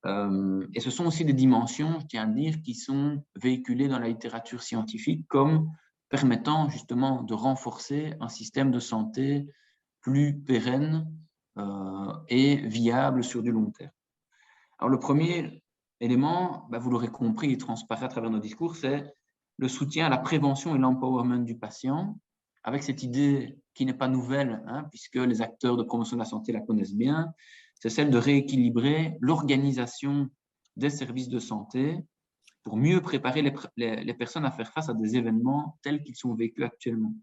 Et ce sont aussi des dimensions, je tiens à dire, qui sont véhiculées dans la littérature scientifique comme permettant justement de renforcer un système de santé plus pérenne et viable sur du long terme. Alors le premier élément, vous l'aurez compris, il transparaît à travers nos discours, c'est le soutien à la prévention et l'empowerment du patient, avec cette idée qui n'est pas nouvelle, hein, puisque les acteurs de promotion de la santé la connaissent bien, c'est celle de rééquilibrer l'organisation des services de santé pour mieux préparer les personnes à faire face à des événements tels qu'ils sont vécus actuellement.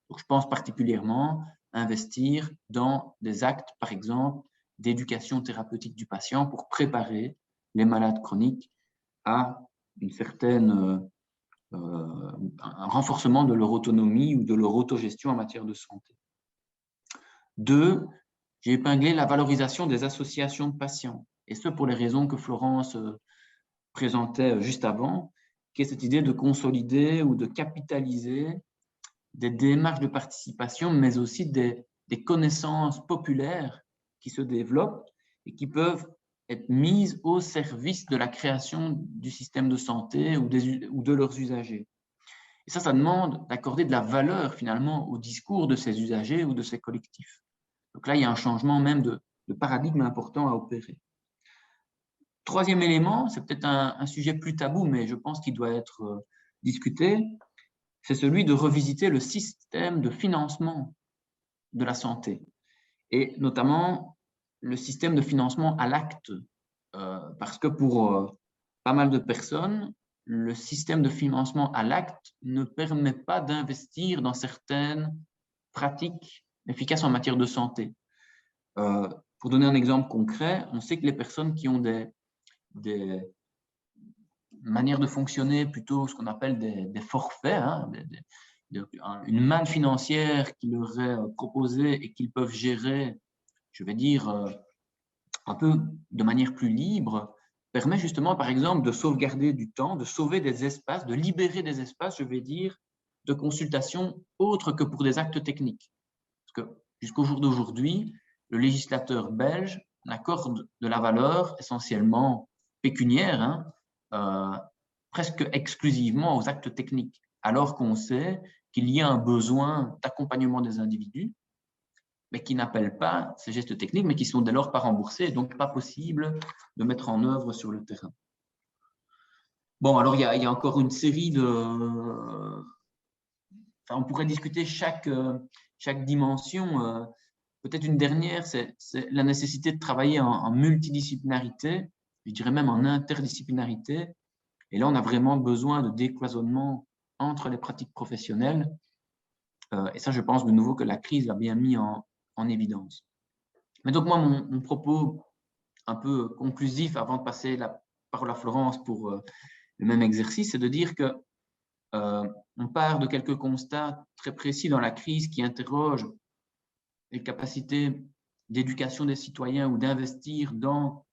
Donc, je pense particulièrement à investir dans des actes, par exemple, d'éducation thérapeutique du patient pour préparer les malades chroniques à une certaine un renforcement de leur autonomie ou de leur autogestion en matière de santé. 2, j'ai épinglé la valorisation des associations de patients, et ce pour les raisons que Florence présentait juste avant, qui est cette idée de consolider ou de capitaliser des démarches de participation, mais aussi des connaissances populaires qui se développent et qui peuvent être mises au service de la création du système de santé ou de leurs usagers. Et ça demande d'accorder de la valeur finalement au discours de ces usagers ou de ces collectifs. Donc là, il y a un changement même de paradigme important à opérer. Troisième élément, c'est peut-être un sujet plus tabou, mais je pense qu'il doit être discuté, c'est celui de revisiter le système de financement de la santé, et notamment le système de financement à l'acte, parce que pour pas mal de personnes, le système de financement à l'acte ne permet pas d'investir dans certaines pratiques efficaces en matière de santé. Pour donner un exemple concret, on sait que les personnes qui ont des manières de fonctionner, plutôt ce qu'on appelle des forfaits, hein, une manne financière qui leur est proposée et qu'ils peuvent gérer, je vais dire, un peu de manière plus libre, permet justement, par exemple, de sauvegarder du temps, de sauver des espaces, de libérer des espaces, je vais dire, de consultation autres que pour des actes techniques. Parce que jusqu'au jour d'aujourd'hui, le législateur belge accorde de la valeur essentiellement pécuniaire, hein, presque exclusivement aux actes techniques, alors qu'on sait qu'il y a un besoin d'accompagnement des individus, mais qui n'appellent pas ces gestes techniques, mais qui sont dès lors pas remboursés, et donc pas possible de mettre en œuvre sur le terrain. Bon, alors il y a encore une série de... Enfin, on pourrait discuter chaque dimension. Peut-être une dernière, c'est la nécessité de travailler en multidisciplinarité je dirais même en interdisciplinarité. Et là, on a vraiment besoin de décloisonnement entre les pratiques professionnelles. Et ça, je pense de nouveau que la crise l'a bien mis en évidence. Mais donc, moi, mon propos un peu conclusif avant de passer la parole à Florence pour le même exercice, c'est de dire que on part de quelques constats très précis dans la crise qui interrogent les capacités d'éducation des citoyens ou d'investir dans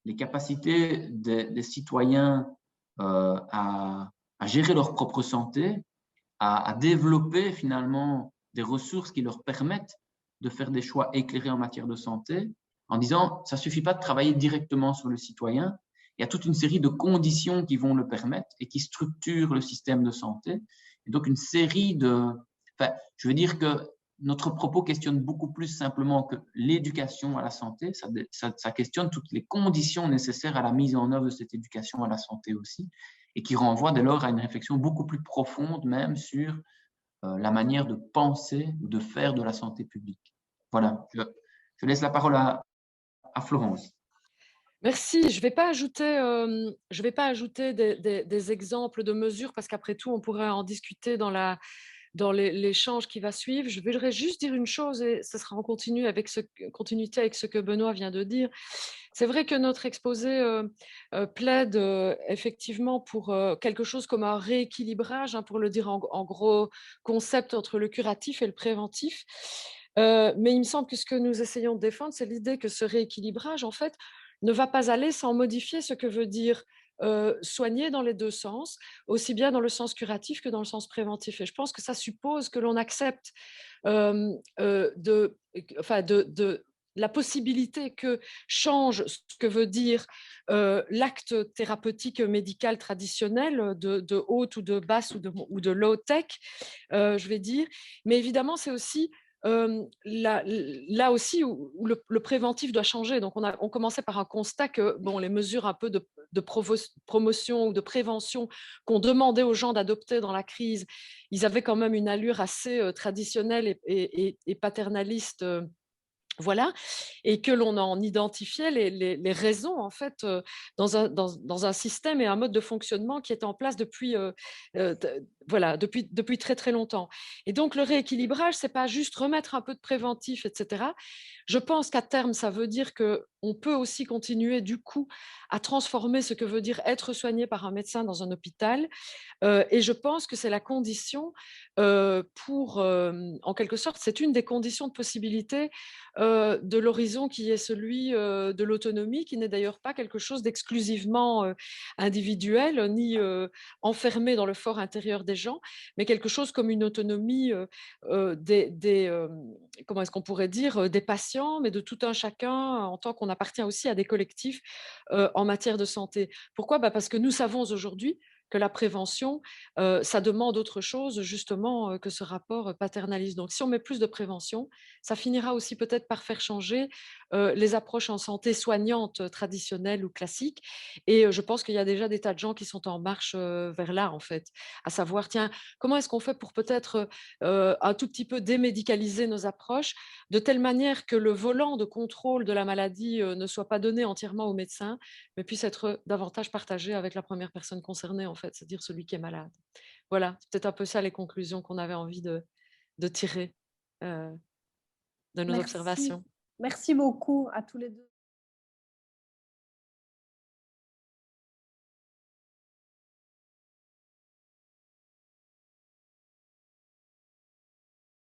les capacités des citoyens à gérer leur propre santé, à développer finalement des ressources qui leur permettent de faire des choix éclairés en matière de santé, en disant ça ne suffit pas de travailler directement sur le citoyen, il y a toute une série de conditions qui vont le permettre et qui structurent le système de santé. Et donc une série de… Enfin, je veux dire que notre propos questionne beaucoup plus simplement que l'éducation à la santé, ça questionne toutes les conditions nécessaires à la mise en œuvre de cette éducation à la santé aussi, et qui renvoie dès lors à une réflexion beaucoup plus profonde même sur la manière de penser ou de faire de la santé publique. Voilà, je laisse la parole à Florence. Merci. Je ne vais pas ajouter des exemples de mesures parce qu'après tout, on pourrait en discuter dans l'échange qui va suivre. Je voudrais juste dire une chose et ce sera en continuité avec ce que Benoît vient de dire. C'est vrai que notre exposé plaide effectivement pour quelque chose comme un rééquilibrage, hein, pour le dire en gros concept entre le curatif et le préventif. Mais il me semble que ce que nous essayons de défendre, c'est l'idée que ce rééquilibrage, en fait, ne va pas aller sans modifier ce que veut dire soigner dans les deux sens, aussi bien dans le sens curatif que dans le sens préventif. Et je pense que ça suppose que l'on accepte la possibilité que change ce que veut dire l'acte thérapeutique médical traditionnel de haute ou de basse ou de low-tech, je vais dire. Mais évidemment, c'est aussi là aussi où le préventif doit changer. Donc, on commençait par un constat que bon, les mesures un peu de promotion ou de prévention qu'on demandait aux gens d'adopter dans la crise, ils avaient quand même une allure assez traditionnelle et paternaliste. Voilà, et que l'on en identifiait les raisons en fait dans un système et un mode de fonctionnement qui est en place depuis très très longtemps. Et donc le rééquilibrage, c'est pas juste remettre un peu de préventif, etc. Je pense qu'à terme, ça veut dire que on peut aussi continuer du coup à transformer ce que veut dire être soigné par un médecin dans un hôpital. Et je pense que c'est la condition en quelque sorte, c'est une des conditions de possibilité de l'horizon qui est celui de l'autonomie, qui n'est d'ailleurs pas quelque chose d'exclusivement individuel, ni enfermé dans le fort intérieur des gens, mais quelque chose comme une autonomie comment est-ce qu'on pourrait dire, des patients, mais de tout un chacun, en tant qu'on appartient aussi à des collectifs en matière de santé. Pourquoi ? Parce que nous savons aujourd'hui que la prévention, ça demande autre chose justement que ce rapport paternaliste. Donc si on met plus de prévention, ça finira aussi peut-être par faire changer les approches en santé soignantes traditionnelles ou classiques. Et je pense qu'il y a déjà des tas de gens qui sont en marche vers là, en fait, à savoir, tiens, comment est-ce qu'on fait pour peut-être un tout petit peu démédicaliser nos approches, de telle manière que le volant de contrôle de la maladie ne soit pas donné entièrement au médecin, mais puisse être davantage partagé avec la première personne concernée, en fait, c'est-à-dire celui qui est malade. Voilà, c'est peut-être un peu ça les conclusions qu'on avait envie de tirer de nos Merci. observations. Merci beaucoup à tous les deux.